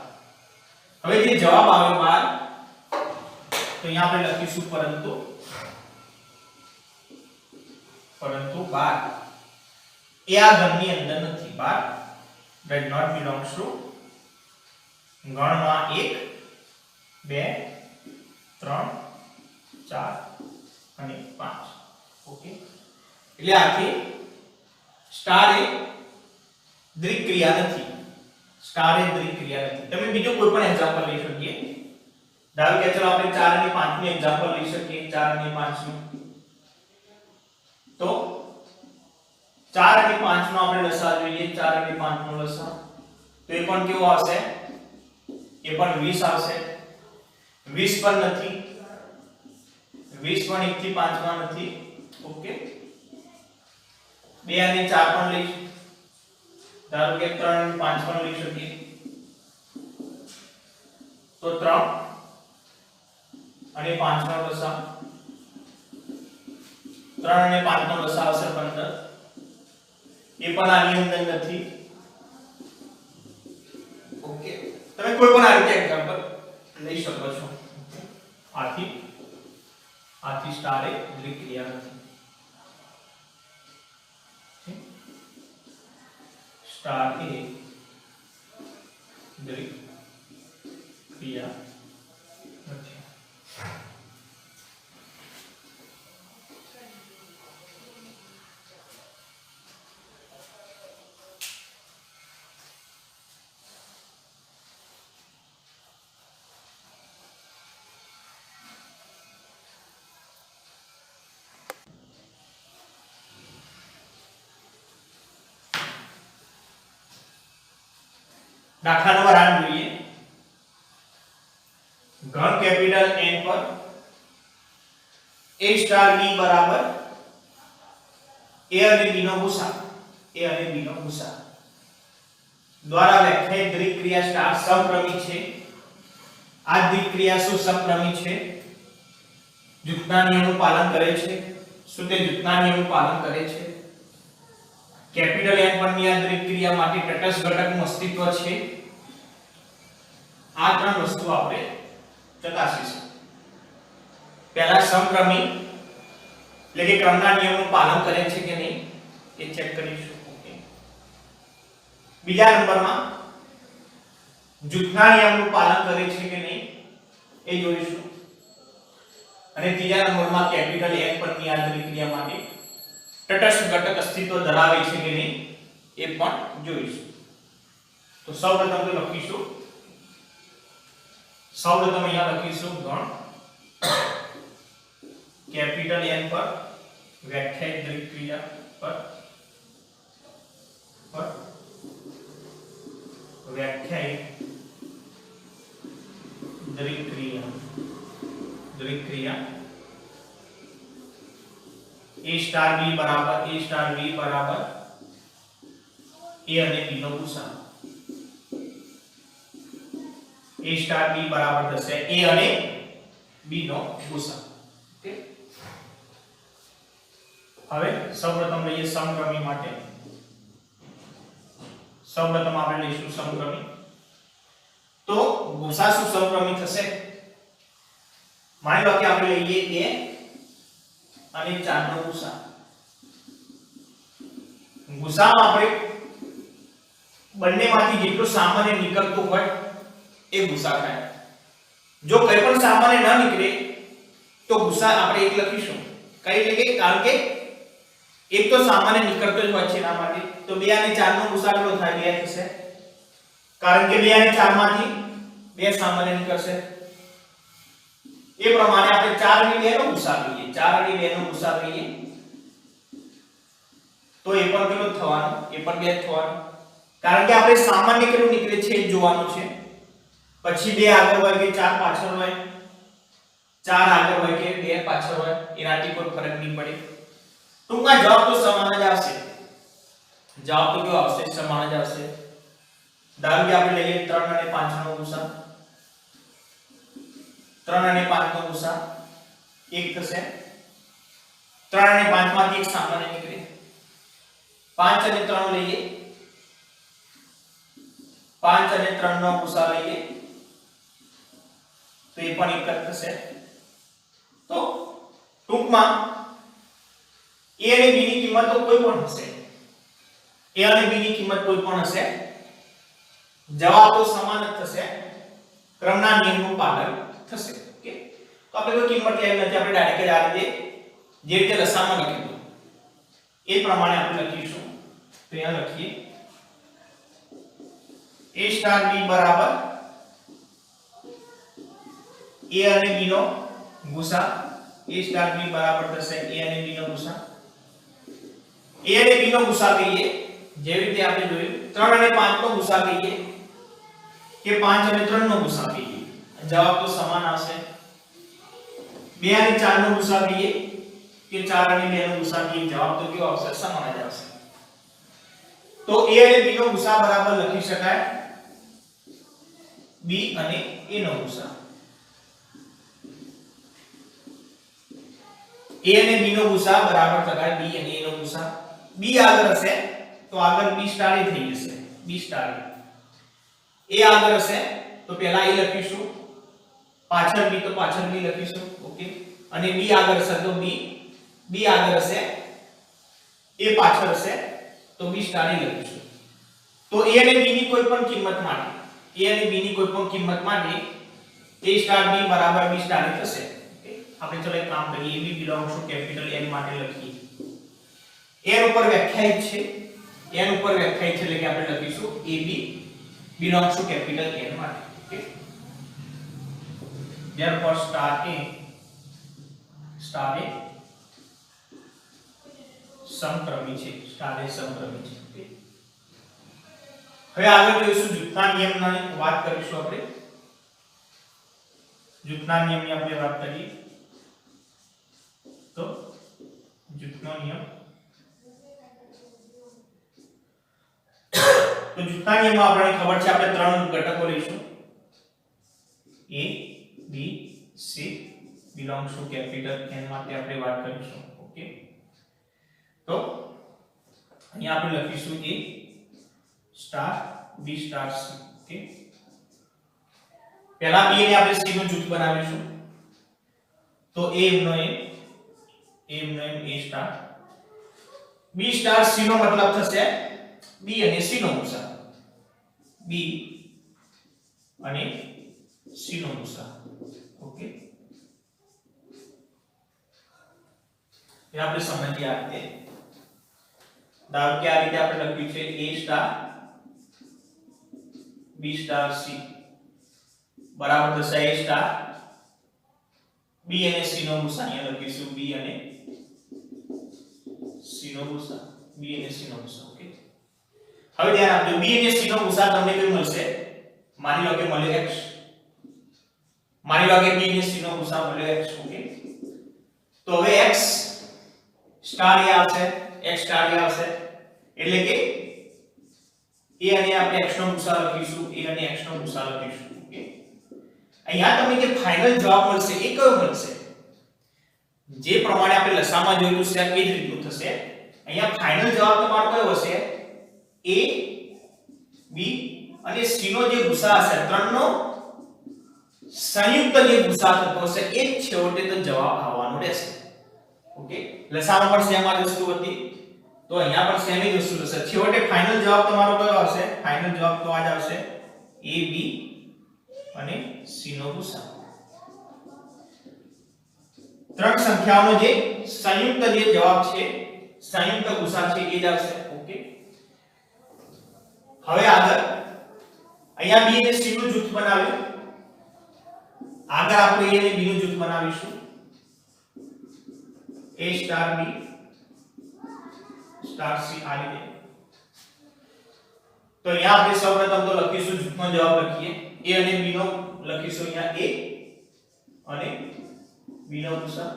હવે જે જવાબ આવે 12 તો અહીંયા આપણે લખીશું પરંતુ 12 એ આ ગણની અંદર નથી 12 does not belongs to ગણમાં 1 2 3 4 અને 5 ઓકે એટલે આથી સ્ટાર એ દ્વિક ક્રિયા નથી તમે બીજો કોઈ પણ એક્ઝામ્પલ લઈ શકીએ ધારો કે ચલો આપણે 4 અને 5 નું એક્ઝામ્પલ લઈ શકીએ 4 અને 5 નું તો 4 અને 5 નો આપણે લસા જોઈએ 4 અને 5 નો લસા તો એ પણ કેવો આવશે એ પણ 20 આવશે 20 પણ નથી 20 પણ 1 થી 5 માં નથી ઓકે 2 અને 4 પણ લઈ ધારો કે 3 અને 5 પણ લઈ શકીએ તો 3 અને 5 નો લસા 3 અને 5 નો લસા આવશે 15 એ પણ આની અંદર નથી ઓકે તમે કોઈ પણ આ રીતે એક્ઝામ્પલ લઈ શકો છો આથી સ્ટાર એ દ્વિક ક્રિયા નથી સ્ટાર એ દ્વિક ક્રિયા નથી દાખલા નંબર 8 જોઈએ ઘન કેપિટલ N પર a સ્ટાર b બરાબર a અને b નો ગુસા દ્વારા વ્યાખ્યાયિત દ્વિક ક્રિયા સ્ટાર સમક્રમી છે. આ દ્વિક ક્રિયા શું સમક્રમી છે? જૂથના નિયમનું પાલન કરે છે. શું તે જૂથના નિયમનું પાલન કરે છે? કેપિટલ N પરની આ દ્વિક ક્રિયા માટે તટસ્થ ઘટકનું અસ્તિત્વ છે. આ ત્રણ વસ્તુ આપણે ચકાસીશું. પહેલા સમક્રમી એટલે કે ક્રમના નિયમનું પાલન કરે છે કે નહીં એ ચેક કરીશું. ઓકે. બીજા નંબરમાં જૂથના નિયમનું પાલન કરે છે કે નહીં એ જોઈશું. અને ત્રીજા નંબરમાં કેપિટલ N પરની આ દ્વિક ક્રિયા માટે તટસ્થ ઘટક અસ્તિત્વ ધરાવે છે કે નહીં એ પણ જોઈશું. તો સૌપ્રથમ તો લખીશું અહીંયા લખીશું ગણ કેપિટલ N પર વ્યાખ્યાયિત દ્વિક ક્રિયા પર વ્યાખ્યાયિત દ્વિક ક્રિયા A સ્ટાર B બરાબર A સ્ટાર B બરાબર A અને B નો ગુસાઅ. A સ્ટાર B બરાબર થશે A અને B નો ગુસાઅ. ઓકે. હવે સૌપ્રથમ લઈએ સમક્રમી માટે. સૌપ્રથમ આપણે લઈશું સમક્રમી. તો ગુસાઅ શું સમક્રમી થશે? માની લો કે આપણે લઈએ A અને 4 નો ગુસાઅ. ગુસાઅમાં આપણે બંનેમાંથી જેટલું સામાન્ય નીકળતું હોય એ ગુસાઅ થાય. જો કંઈ પણ સામાન્ય ન નીકળે તો ગુસાઅ આપણે એક લખીશું. કઈ એટલે કારણ કે એક તો સામાન્ય નીકળતો જ હોય છે એના માટે. તો 2 અને 4 નો ગુસાઅ કેટલો થાય? 2 થશે. કારણ કે 2 અને 4 માંથી 2 સામાન્ય નીકળશે. એ પ્રમાણે આપણે 4 અને 2 નો ગુસાઅ લઈએ. 4 અને 2 નો ગુસાઅ લઈએ તો એ પણ કેટલો થવાનો? એ પણ 2 થવાનો. કારણ કે આપણે સામાન્ય કેટલું નીકળે છે એ જોવાનું છે. પછી 2 આગળ હોય કે 4 પાછળ હોય, 4 આગળ હોય કે 2 પાછળ હોય એનાથી કોઈ ફરક નહીં પડે. ટૂંકમાં જવાબ તો સમાન જ આવશે. જવાબ તો કેવો આવશે? સમાન જ આવશે. ધારો કે આપણે લઈએ 3 અને 5 નો ગુસાઅ. 3 અને 5 નો ગુસાઅ 1 થશે. 3 અને 5 માંથી એક સામાન્ય નીકળે. 5 અને 3 લઈએ. 5 અને 3 નો ગુસાઅ લઈએ તો એ પણ 1 જ થશે. તો ટૂંકમાં A અને B ની કિંમત તો કોઈ પણ હશે. A અને B ની કિંમત કોઈ પણ હશે. જવાબ તો સમાન જ થશે. ક્રમના નિયમનું પાલન થશે. ઓકે. તો આપણે કોઈ કિંમત લેવી નથી. આપણે ડાયરેક્ટ જ આ રીતે જે રીતે લસામાં લખ્યું એ પ્રમાણે આપણે લખીશું. તો અહીંયા લખીએ A સ્ટાર B બરાબર A અને B નો ગુસાઅ. A સ્ટાર B બરાબર થશે A અને B નો ગુસાઅ. A અને B નો ગુસાઅ કહીએ જેવી રીતે આપણે જોયું. 3 અને 5 નો ગુસાઅ કહીએ કે 5 અને 3 નો ગુસાઅ કહીએ. જવાબ તો સમાન આવશે. 2 અને 4 નો ગુસાઅ કહીએ કે 4 અને 2 નો ગુસાઅ કહીએ. જવાબ તો કેવો આવશે? સમાન જ આવશે. તો A અને B નો ગુસાઅ બરાબર લખી શકાય B અને A નો ગુસાઅ. A અને B નો ગુસાઅ બરાબર થશે B અને A નો ગુસાઅ. B આગળ હશે તો આગળ B સ્ટાર એ થઈ જશે. B star. A આગળ હશે તો પહેલા A લખીશું, પાછળ B તો પાછળ B લખીશું. ઓકે. અને B આગળ હશે તો B આગળ હશે, A પાછળ હશે તો B સ્ટાર એ લખીશું. તો A અને B ની કોઈ પણ કિંમત માટે A અને B ની કોઈ પણ કિંમત માટે A સ્ટાર B બરાબર B સ્ટાર થશે. ઓકે. આપણે ચલો એક કામ કરીએ. AB belongs to capital N માટે લખીએ. N ઉપર વ્યાખ્યાયિત છે. N ઉપર વ્યાખ્યાયિત છે એટલે કે આપણે લખીશું AB belongs to capital N માટે. ઓકે. therefore star A સમક્રમી છે. સ્ટાર એ સમક્રમી છે. ઓકે. હવે આગળ જોઈશું જૂથના નિયમની વાત કરીશું. આપણે જૂથના નિયમની આપણે વાત કરીએ તો જૂથનો નિયમ તો જૂથના નિયમમાં આપણને ખબર છે આપણે ત્રણ ઘટકો લઈશું A B C belongs to capital N માટે આપણે વાત કરીશું ઓકે તો અહીંયા આપણે લખીશું A star B star C okay પહેલા B ને આપણે C નું જૂથ બનાવીશું તો A નો A star B star C નો મતલબ થશે B અને C નો ગુસા B અને C નો ગુસા ઓકે એ આપણે સમજીએ આ રીતે ધારો કે આ રીતે આપણે લખ્યું છે A star B star C બરાબર થશે A સ્ટાર B અને C નો ગુસા અહીંયા લખીશું B અને C નો ગુસા B અને C નો ગુસા ઓકે હવે ધ્યાન આપજો B અને C નો ગુસા તમને કેવું મળશે માની લો કે મળે x માની લો કે B અને C નો ગુસા મળે x ઓકે તો હવે x સ્ટાર એ આવશે x સ્ટાર એ આવશે એટલે કે a અને આપણે x નો ગુસા લખીશું a અને x નો ગુસા લખીશું ઓકે અહીંયા તમને જે ફાઇનલ જવાબ મળશે એ કયો મળશે જે પ્રમાણે આપણે લસામાં જોયું છે એ જ રીતનું થશે અહીંયા ફાઇનલ જવાબ તમારો કયો હશે a b અને c નો જે ગુસા હશે ત્રણનો સંયુક્ત જે ગુસા થતો હશે એ જ છેવટે તો જવાબ આવવાનો રહેશે ઓકે લસામાં પણ સેમ જ વસ્તુ હતી તો અહીંયા પણ સેમ જ વસ્તુ હશે છેવટે ફાઇનલ જવાબ તમારો કયો આવશે ફાઇનલ જવાબ તો આ જ આવશે a b અને c નો ગુસા ત્રણ સંખ્યાઓનો જે સંયુક્ત જે જવાબ છે સંયુક્ત ગુસા છે એ જ આવશે ઓકે હવે આગળ અહીંયા b અને c નું જૂથ બનાવ્યું આગળ આપણે a અને b નું જૂથ બનાવીશું a star b star c આ રીતે તો અહીંયા આપણે સૌપ્રથમ તો લખીશું જૂથનો જવાબ લખીએ a અને b નો લખીશું અહીંયા a અને b નો ગુસા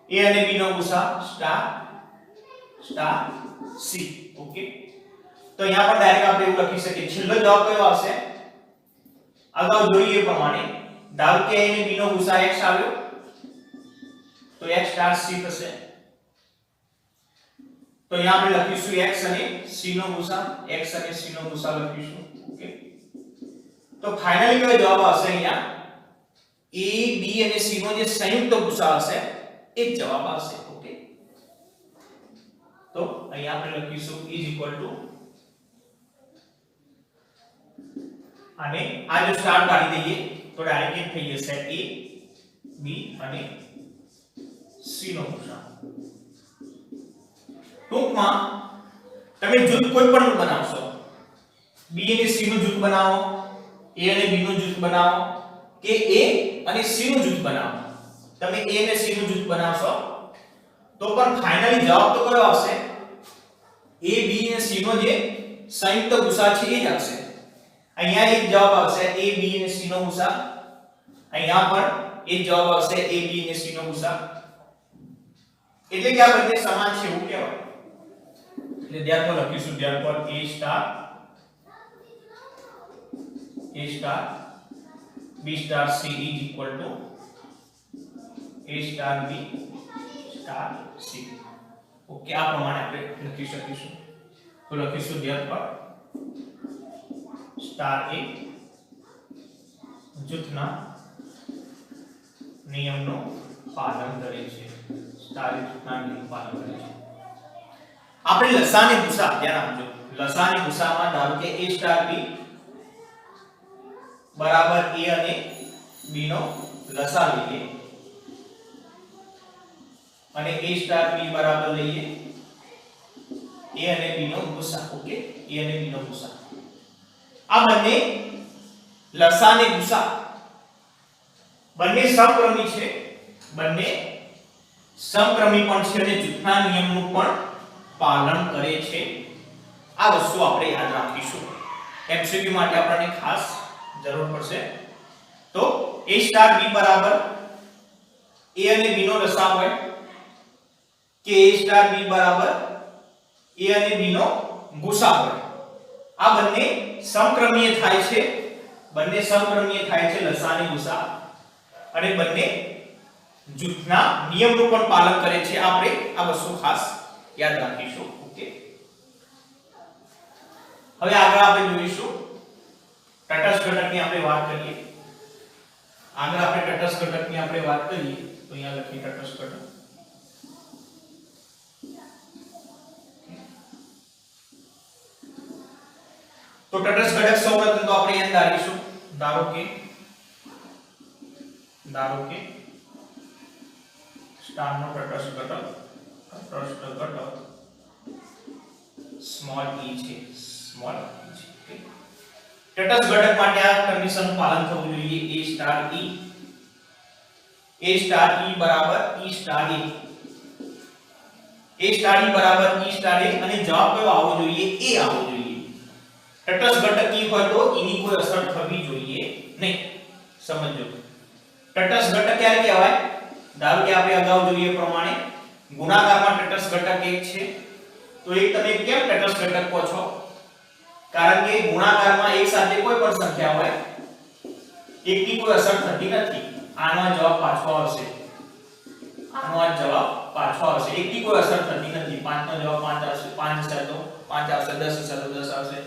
a અને b નો ગુસા સ્ટાર સ્ટાર c ઓકે તો અહીંયા પણ ડાયરેક્ટ આપણે એવું લખી શકીએ છેલ્લો જવાબ કયો આવશે અગાઉ જોઈએ પ્રમાણે ધારો કે a અને b નો ગુસા x આવ્યો તો x સ્ટાર c થશે તો અહીંયા આપણે લખીશું x અને c નો ગુસા x અને c નો ગુસા લખીશું ઓકે તો ફાઇનલી કયો જવાબ આવશે અહીંયા a b અને c નો જે સંયુક્ત ગુસા હશે એ જ જવાબ આવશે ઓકે તો અહીંયા આપણે લખીશું is equal to અને આ જો સ્ટાર કાઢી દઈએ તો ડાયરેક્ટ થઈ જશે a b અને c નો ગુસા ટૂંકમાં તમે જૂથ કોઈ પણ બનાવશો b અને c નું જૂથ બનાવો a અને b નું જૂથ બનાવો કે a અને c નું જૂથ બનાવો તમે a અને c નું જૂથ બનાવશો તો પણ ફાઇનલી જવાબ તો કયો આવશે a b અને c નો જે સંયુક્ત ગુસા છે એ જ આવશે અહીંયા એક જવાબ આવશે a b અને c નો ગુસા અહીંયા પણ એક જવાબ આવશે a b અને c નો ગુસા એટલે કે આ બંને સમાન છે એવું કહેવાય એટલે ધ્યાનમાં લખીશું therefore a star b star c is equal to a star b star c okay આ પ્રમાણે આપણે લખી શકીશું તો લખીશું therefore સ્ટાર a જૂથના નિયમનું પાલન કરે છે સ્ટાર a જૂથના નિયમનું પાલન કરે છે આપણે લસા અને ગુસા ધ્યાન આપજો લસા અને ગુસામાં ધારો કે a સ્ટાર b બરાબર a અને b નો લસા લઈએ અને a સ્ટાર b બરાબર લઈએ a અને b નો ગુસા ઓકે a અને b નો ગુસા આ બંને લસા અને ગુસા બંને સમક્રમી છે બંને સમક્રમી પણ છે અને જૂથના નિયમનું પણ પાલન કરે છે આ વસ્તુ આપણે યાદ રાખીશું એમસીક્યુ માટે આપણને ખાસ જરૂર પડશે તો a સ્ટાર b બરાબર a અને b નો લસા હોય કે a સ્ટાર b બરાબર a અને b નો ગુસા મળે. આ બંને સમક્રમીય થાય છે, બંને સમક્રમીય થાય છે લસા અને ગુસા, અને બંને જૂથના નિયમનું પણ પાલન કરે છે. આપણે આ વસ્તુ ખાસ યાદ રાખીશું. ઓકે, હવે આગળ આપણે જોઈશું તટસ્થ ઘટકની આપણે વાત કરીએ. આગળ આપણે તટસ્થ ઘટકની આપણે વાત કરીએ તો અહીંયા લખીએ તટસ્થ ઘટક. તો તટસ્થ ઘટક સૌપ્રથમ તો આપણે એમ ધારીશું, ધારો કે સ્ટારનો તટસ્થ ઘટક સ્મોલ e છે, સ્મોલ e છે. તટસ્થ ઘટક માટે આ કન્ડિશનનું પાલન થવું જોઈએ. a સ્ટાર e બરાબર e star a, a star e બરાબર e સ્ટાર a, અને જવાબ કયો આવવો જોઈએ? a આવવો જોઈએ. તટસ્થ ઘટક e હોય તો e ની કોઈ અસર થવી જોઈએ નહીં. સમજો, તટસ્થ ઘટક ક્યારે કહેવાય? ધારો કે આપણે અગાઉ જોઈએ પ્રમાણે ગુણાકારમાં તટસ્થ ઘટક 1 છે, તો એક તમે કેમ તટસ્થ ઘટક કહો છો? કારણ કે ગુણાકારમાં એક સાથે કોઈ પણ સંખ્યા હોય, એકની કોઈ અસર થતી નથી. આનો જવાબ પાછો આવશે, આનો જવાબ પાછો આવશે. એકની કોઈ અસર થતી નથી. 5 નો જવાબ 5 આવશે, 5 હશે તો 5 આવશે, 10 હશે તો 10 આવશે.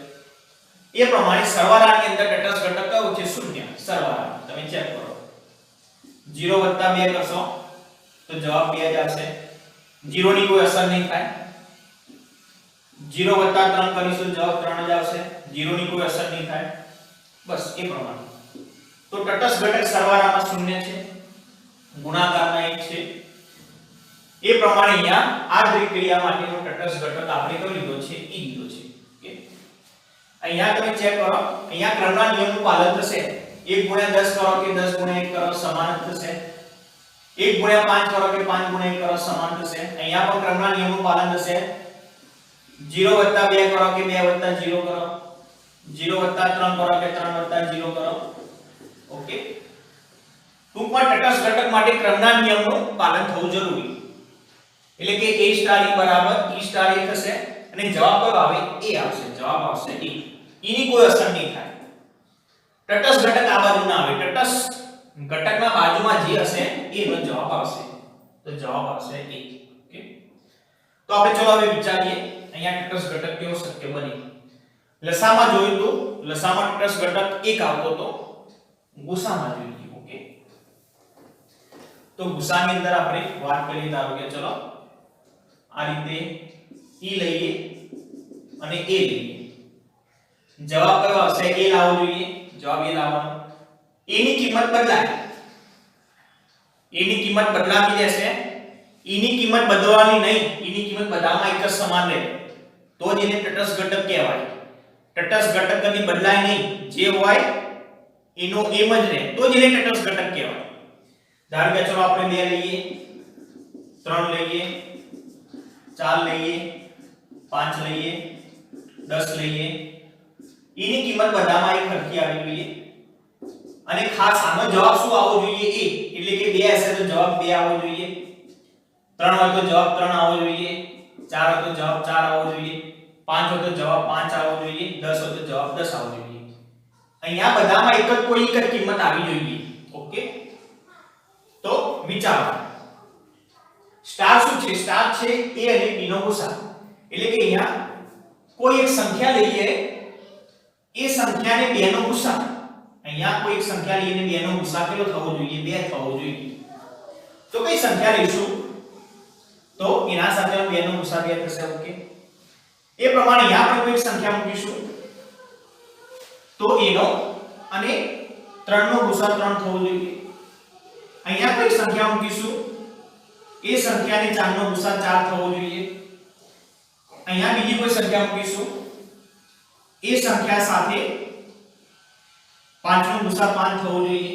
એ પ્રમાણે સરવાળાની અંદર તટસ્થ ઘટક કયો છે? 0. સરવાળા તમે ચેક કરો. 0 + 2 કરશો તો જવાબ 2 જ આવશે. 0 ની કોઈ અસર નહીં થાય. 0 + 3 કરીશું જવાબ 3 જ આવશે. 0 ની કોઈ અસર નહીં થાય. બસ એ પ્રમાણે. તો તટસ્થ ઘટક સરવાળામાં 0 છે, ગુણાકારમાં 1 છે. એ પ્રમાણે અહીંયા આ ક્રિયા માટેનો તટસ્થ ઘટક આપણે કયો લીધો છે? e લીધો છે. ઓકે, અહીંયા તમે ચેક કરો. અહીંયા ક્રમના નિયમનું પાલન થશે. 1 * 10 કરો કે 10 * 1 કરો સમાન થશે. 1 * 5 કરો કે 5 * 1 કરો સમાન થશે. અહીંયા પણ ક્રમના નિયમનું પાલન થશે. 0 + 2 કરો કે 2 + 0 કરો, 0 + 3 કરો કે 3 + 0 કરો. ઓકે, ટૂંકમાં તટસ્થ ઘટક માટે ક્રમના નિયમનું પાલન થવું જરૂરી. એટલે કે a સ્ટાર e બરાબર e સ્ટાર a થશે, અને જવાબ કયો આવે? a આવશે. જવાબ આવશે e. e ની કોઈ અસર નહીં થાય. તટસ્થ ઘટક આ બાજુ ના આવે. તટસ્થ ઘટકના બાજુમાં જે હશે એનો જવાબ આવશે. તો જવાબ આવશે a. ઓકે, તો આપણે ચલો હવે વિચારીએ અહીંયા તટસ્થ ઘટક કેવો શક્ય બને. લસામાં જોયું તો લસામાં તટસ્થ ઘટક 1 આવતો તો ગુસામાં જોઈએ. ઓકે, તો ગુસાની અંદર આપણે વાત કરીએ. ધારો કે ચલો આ રીતે e લઈએ અને a લઈએ. જવાબ કયો આવશે? a લાવવો જોઈએ. જવાબ a લાવવાનો. a ની કિંમત બદલાય, a ની કિંમત બદલાતી રહેશે. e ની કિંમત બદલવાની નહીં. e ની કિંમત બધામાં એક જ સમાન રહે તો જ એને તટસ્થ ઘટક કહેવાય. તટસ્થ ઘટક કદી બદલાય નહીં. જે હોય એનો એમ જ રહે તો જ એને તટસ્થ ઘટક કહેવાય. ધારો કે ચલો આપણે 2 લઈએ, 3 લઈએ, 4 લઈએ, 5 લઈએ, 10 લઈએ. e ની કિંમત બધામાં એક સરખી આવી જોઈએ. અને ખાસ આનો જવાબ શું આવવો જોઈએ? a. એટલે કે 2 હશે તો જવાબ 2 આવવો જોઈએ. 3 હોય તો જવાબ 3 આવવો જોઈએ. 4 હોય તો જવાબ 4 આવવો જોઈએ. 5 હોય તો જવાબ 5 આવવો જોઈએ. 10 હોય તો જવાબ 10 આવવો જોઈએ. અહીંયા બધામાં એક જ કોઈ એક જ કિંમત આવી જોઈએ. ઓકે, તો વિચારો. સ્ટાર શું છે? સ્ટાર છે a અને b નો ગુસા. એટલે કે અહીંયા કોઈ એક સંખ્યા લઈએ, એ સંખ્યાને 2 નો ગુસા. અહીંયા કોઈ એક સંખ્યા લઈને 2 નો ગુસા કેટલો થવો જોઈએ? 2 થવો જોઈએ. તો કઈ સંખ્યા લઈશું તો એના સાથે 2 નો ગુસા 2 થશે. ઓકે, એ પ્રમાણે અહીંયા આપણે કોઈ સંખ્યા મૂકીશું તો એનો અને 3 નો ગુસા 3 થવો જોઈએ. અહીંયા કોઈ સંખ્યા મૂકીશું, એ સંખ્યાને 4 નો ગુસા 4 થવો જોઈએ. અહીંયા બીજી કોઈ સંખ્યા મૂકીશું, એ સંખ્યા સાથે 5 નો ગુસા 5 થવો જોઈએ.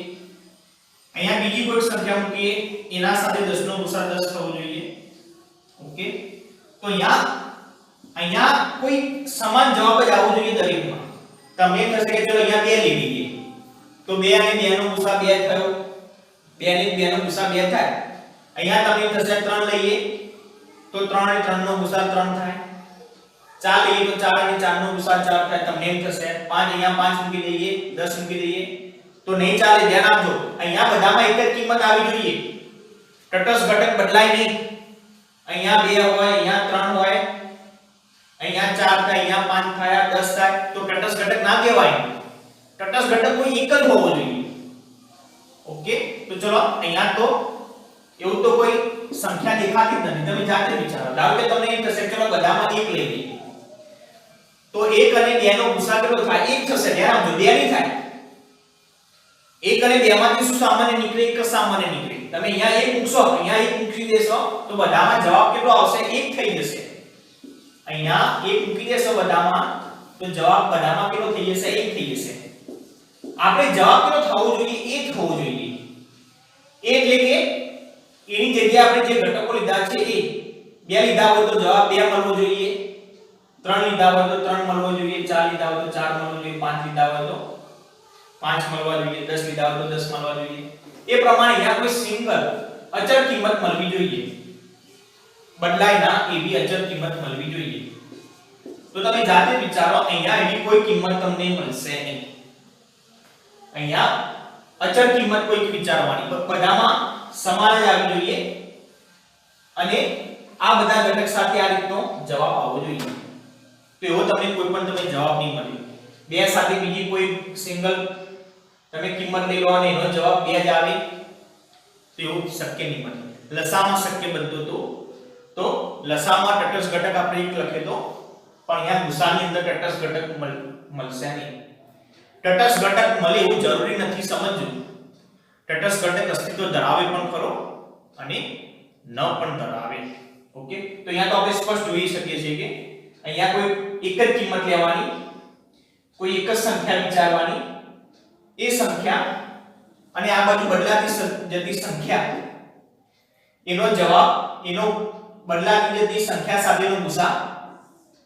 અહીંયા બીજી કોઈ સંખ્યા મૂકીએ, એના સાથે 10 નો ગુસા 10 થવો જોઈએ. ઓકે, તો અહીંયા કોઈ સમાન જવાબ જ આવવો જોઈએ દરેકમાં. તમે થશે કે ચલો અહીંયા 2 લઈ લઈએ તો 2 અને 2 નો ગુસા 2 થયો. 2 અને 2 નો ગુસા 2 થાય. અહીંયા તમે થશે 3 લઈએ તો 3 અને 3 નો ગુસા 3 થાય. 4 લઈએ તો 4 અને 4 નો ગુસા 4 થાય, તમને એમ થશે 5 અહીંયા 5 મૂકી દઈએ, 10 મૂકી દઈએ તો નહીં ચાલે. ધ્યાન આપજો, અહીંયા બધામાં એક જ કિંમત આવી જોઈએ, તટસ્થ ઘટક બદલાય નહીં. અહીંયા 2 હોય, અહીંયા 3 હોય, અહીંયા 4 થાય, અહીંયા 5 થાય, 10 થાય તો તટસ્થ ઘટક ના કહેવાય. તટસ્થ ઘટક કોઈ એક જ હોવો જોઈએ. ઓકે, તો ચલો અહીંયા તો એવું તો કોઈ સંખ્યા દેખાતી જ નથી, તમે જાતે વિચારો. ધારો કે તમને એમ થશે ચલો બધામાં 1 લઈ લઈએ તો 1 અને 2 નો ગુસા કેટલો થાય? 1 થશે. ધ્યાન આપજો, 2 નહીં થાય. 1 અને 2 માંથી શું સામાન્ય નીકળે? 1 જ સામાન્ય નીકળે. તમે અહીંયા 1 મૂકશો, અહીંયા 1 મૂકી દેશો તો બધામાં જવાબ કેટલો આવશે? 1 થઈ જશે. અહીંયા 1 મૂકી દેશો બધામાં તો જવાબ બધામાં કેટલો થઈ જશે? 1 થઈ જશે. આપણે જવાબ કેટલો થવો જોઈએ? 1 થવો જોઈએ. એટલે કે એની જગ્યાએ આપણે જે ઘટકો લીધા છે એ 2 લીધા હોય તો જવાબ 2 મળવો જોઈએ, 3 લીધા હોય તો 3 મળવો જોઈએ, 4 લીધા હોય તો 4 મળવો જોઈએ, 5 લીધા હોય તો 5 મળવા જોઈએ, 10 લીધા હોય તો 10 મળવા જોઈએ. એ પ્રમાણે અહીંયા કોઈ સિંગલ અચળ કિંમત મળવી જોઈએ, બદલાય ના એવી અચળ કિંમત મળવી જોઈએ. તો તમે જાતે વિચારો, અહીંયા એવી કોઈ કિંમત તમને મળશે નહીં. અહીંયા અચળ કિંમત કોઈ વિચારવાની, બધામાં સમાન જ આવી જોઈએ અને આ બધા ઘટક સાથે આ રીતનો જવાબ આવવો જોઈએ. તો એવો તમને કોઈ પણ તમે જવાબ નહીં મળે. 2 સાથે બીજી કોઈ સિંગલ તમે કિંમત લઈ લો અને એનો જવાબ 2 જ આવે તો એવું શક્ય નહીં બને. લસામાં શક્ય બનતો તો લસામાં તટસ્થ ઘટક આપણે 1 લખે તો, પણ અહીંયા ગુસાની અંદર તટસ્થ ઘટક મળશે નહીં. તટસ્થ ઘટક મળે એવું જરૂરી નથી, સમજજો. તટસ્થ ઘટક અસ્તિત્વ ધરાવે પણ ખરો અને ન પણ ધરાવે. ઓકે, તો અહીંયા તો આપણે સ્પષ્ટ જોઈ શકીએ છીએ કે અહીંયા કોઈ એક જ કિંમત લેવાની, કોઈ એક જ સંખ્યા વિચારવાની, એ સંખ્યા અને આ બાજુ બદલાતી જતી સંખ્યા, એનો જવાબ એનો બદલાતી જતી સંખ્યા સાથેનો ગુસા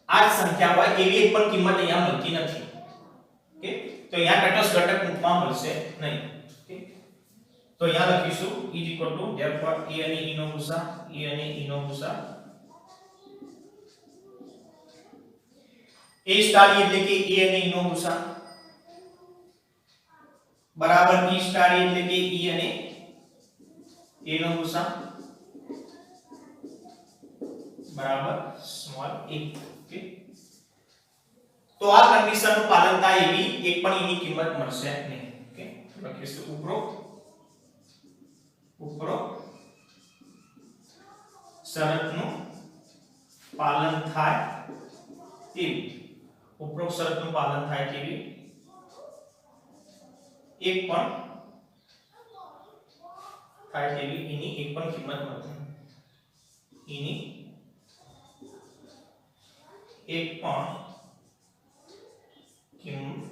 આ જ સંખ્યા હોય એવી એક પણ કિંમત અહીંયા મળતી નથી. ઓકે, તો અહીંયા તટસ્થ ઘટક મૂકવા મળશે નહીં. ઓકે, તો અહીંયા લખીશું = therefore a અને e નો ગુસા, a અને e નો ગુસા, a સ્ટાર એટલે કે a અને e નો ગુસા બરાબર b સ્ટાર એટલે કે e અને a નો ગુસા બરાબર સ્મોલ a. ઓકે, તો આ કન્ડિશન નું પાલન થાય એવી એક પણ e ની કિંમત મળશે નહીં. ઓકે, લખીશું ઉપરોક્ત શરતનું પાલન થાય તેવી, ઉપરોક્ત શરતનું પાલન થાય તેવી એક પણ થાય તેવી એની એક પણ કિંમત મળશે. એની એક પણ કિંમત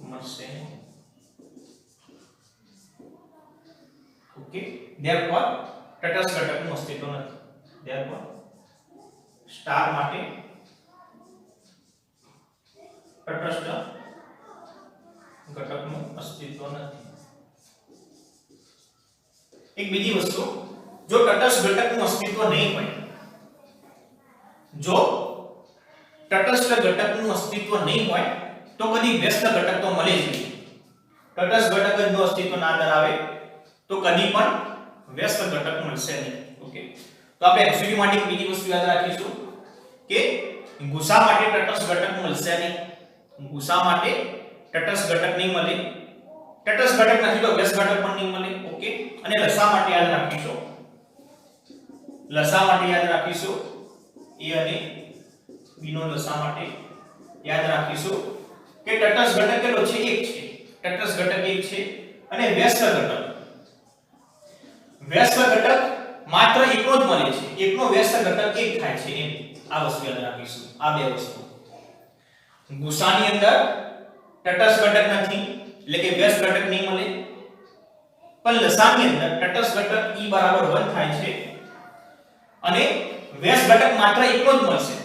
મળશે. ઓકે, therefore તટસ્થ ઘટકનું અસ્તિત્વ નથી. therefore સ્ટાર માટે તટસ્થ ઘટકનું અસ્તિત્વ નથી. એક બીજી વસ્તુ, જો તટસ્થ ઘટકનું અસ્તિત્વ નહીં હોય, જો તટસ્થ ઘટકનું અસ્તિત્વ નહીં હોય તો કદી વ્યસ્ત ઘટક તો મળે જ નહીં. તટસ્થ ઘટક જ નું અસ્તિત્વ ના ધરાવે તો કદી પણ વ્યસ્ત ઘટક મળશે નહીં. ઓકે, તો આપણે MCQ માટે એક બીજી વસ્તુ યાદ રાખીશું કે ગુસા માટે તટસ્થ ઘટક મળશે નહીં. ગુસા માટે તટસ્થ ઘટક નહીં મળે, તટસ્થ ઘટક નથી તો વ્યસ્ત ઘટક પણ નહીં મળે. ઓકે, અને લસા માટે યાદ રાખીશું, લસા માટે યાદ રાખીશું a અને b નો લસા માટે યાદ રાખીશું કે તટસ્થ ઘટક કેટલો છે? 1 છે. તટસ્થ ઘટક 1 છે અને વ્યસ્ત ઘટક માત્ર એકનો જ મળે છે. એકનો વ્યસ્ત ઘટક 1 થાય છે એમ આ વસ્તુ યાદ રાખીશું. આ બે વસ્તુ ગુસાની અંદર તટસ્થ ઘટક નથી એટલે કે વ્યસ્ત ઘટક નહીં મળે, પણ લસાની અંદર તટસ્થ ઘટક e = 1 થાય છે અને વ્યસ્ત ઘટક માત્ર એકનો જ મળશે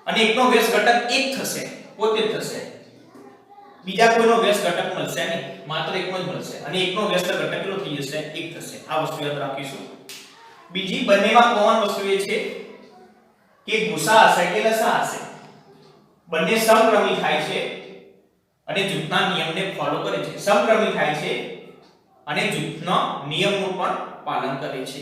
અને એકનો વ્યસ્ત ઘટક 1 થશે, પોતે જ થશે. બીજા કોઈનો વ્યસ્ત ઘટક મળશે નહીં, માત્ર એકનો જ મળશે અને એકનો વ્યસ્ત ઘટક કેટલો થઈ જશે? 1 થશે. આ વસ્તુ યાદ રાખીશું. બીજી બંનેમાં કોમન વસ્તુ એ છે કે ગુસા હશે કે લસા હશે બંને સમક્રમી થાય છે અને જૂથના નિયમને ફોલો કરે છે. સમક્રમી થાય છે અને જૂથના નિયમનું પણ પાલન કરે છે.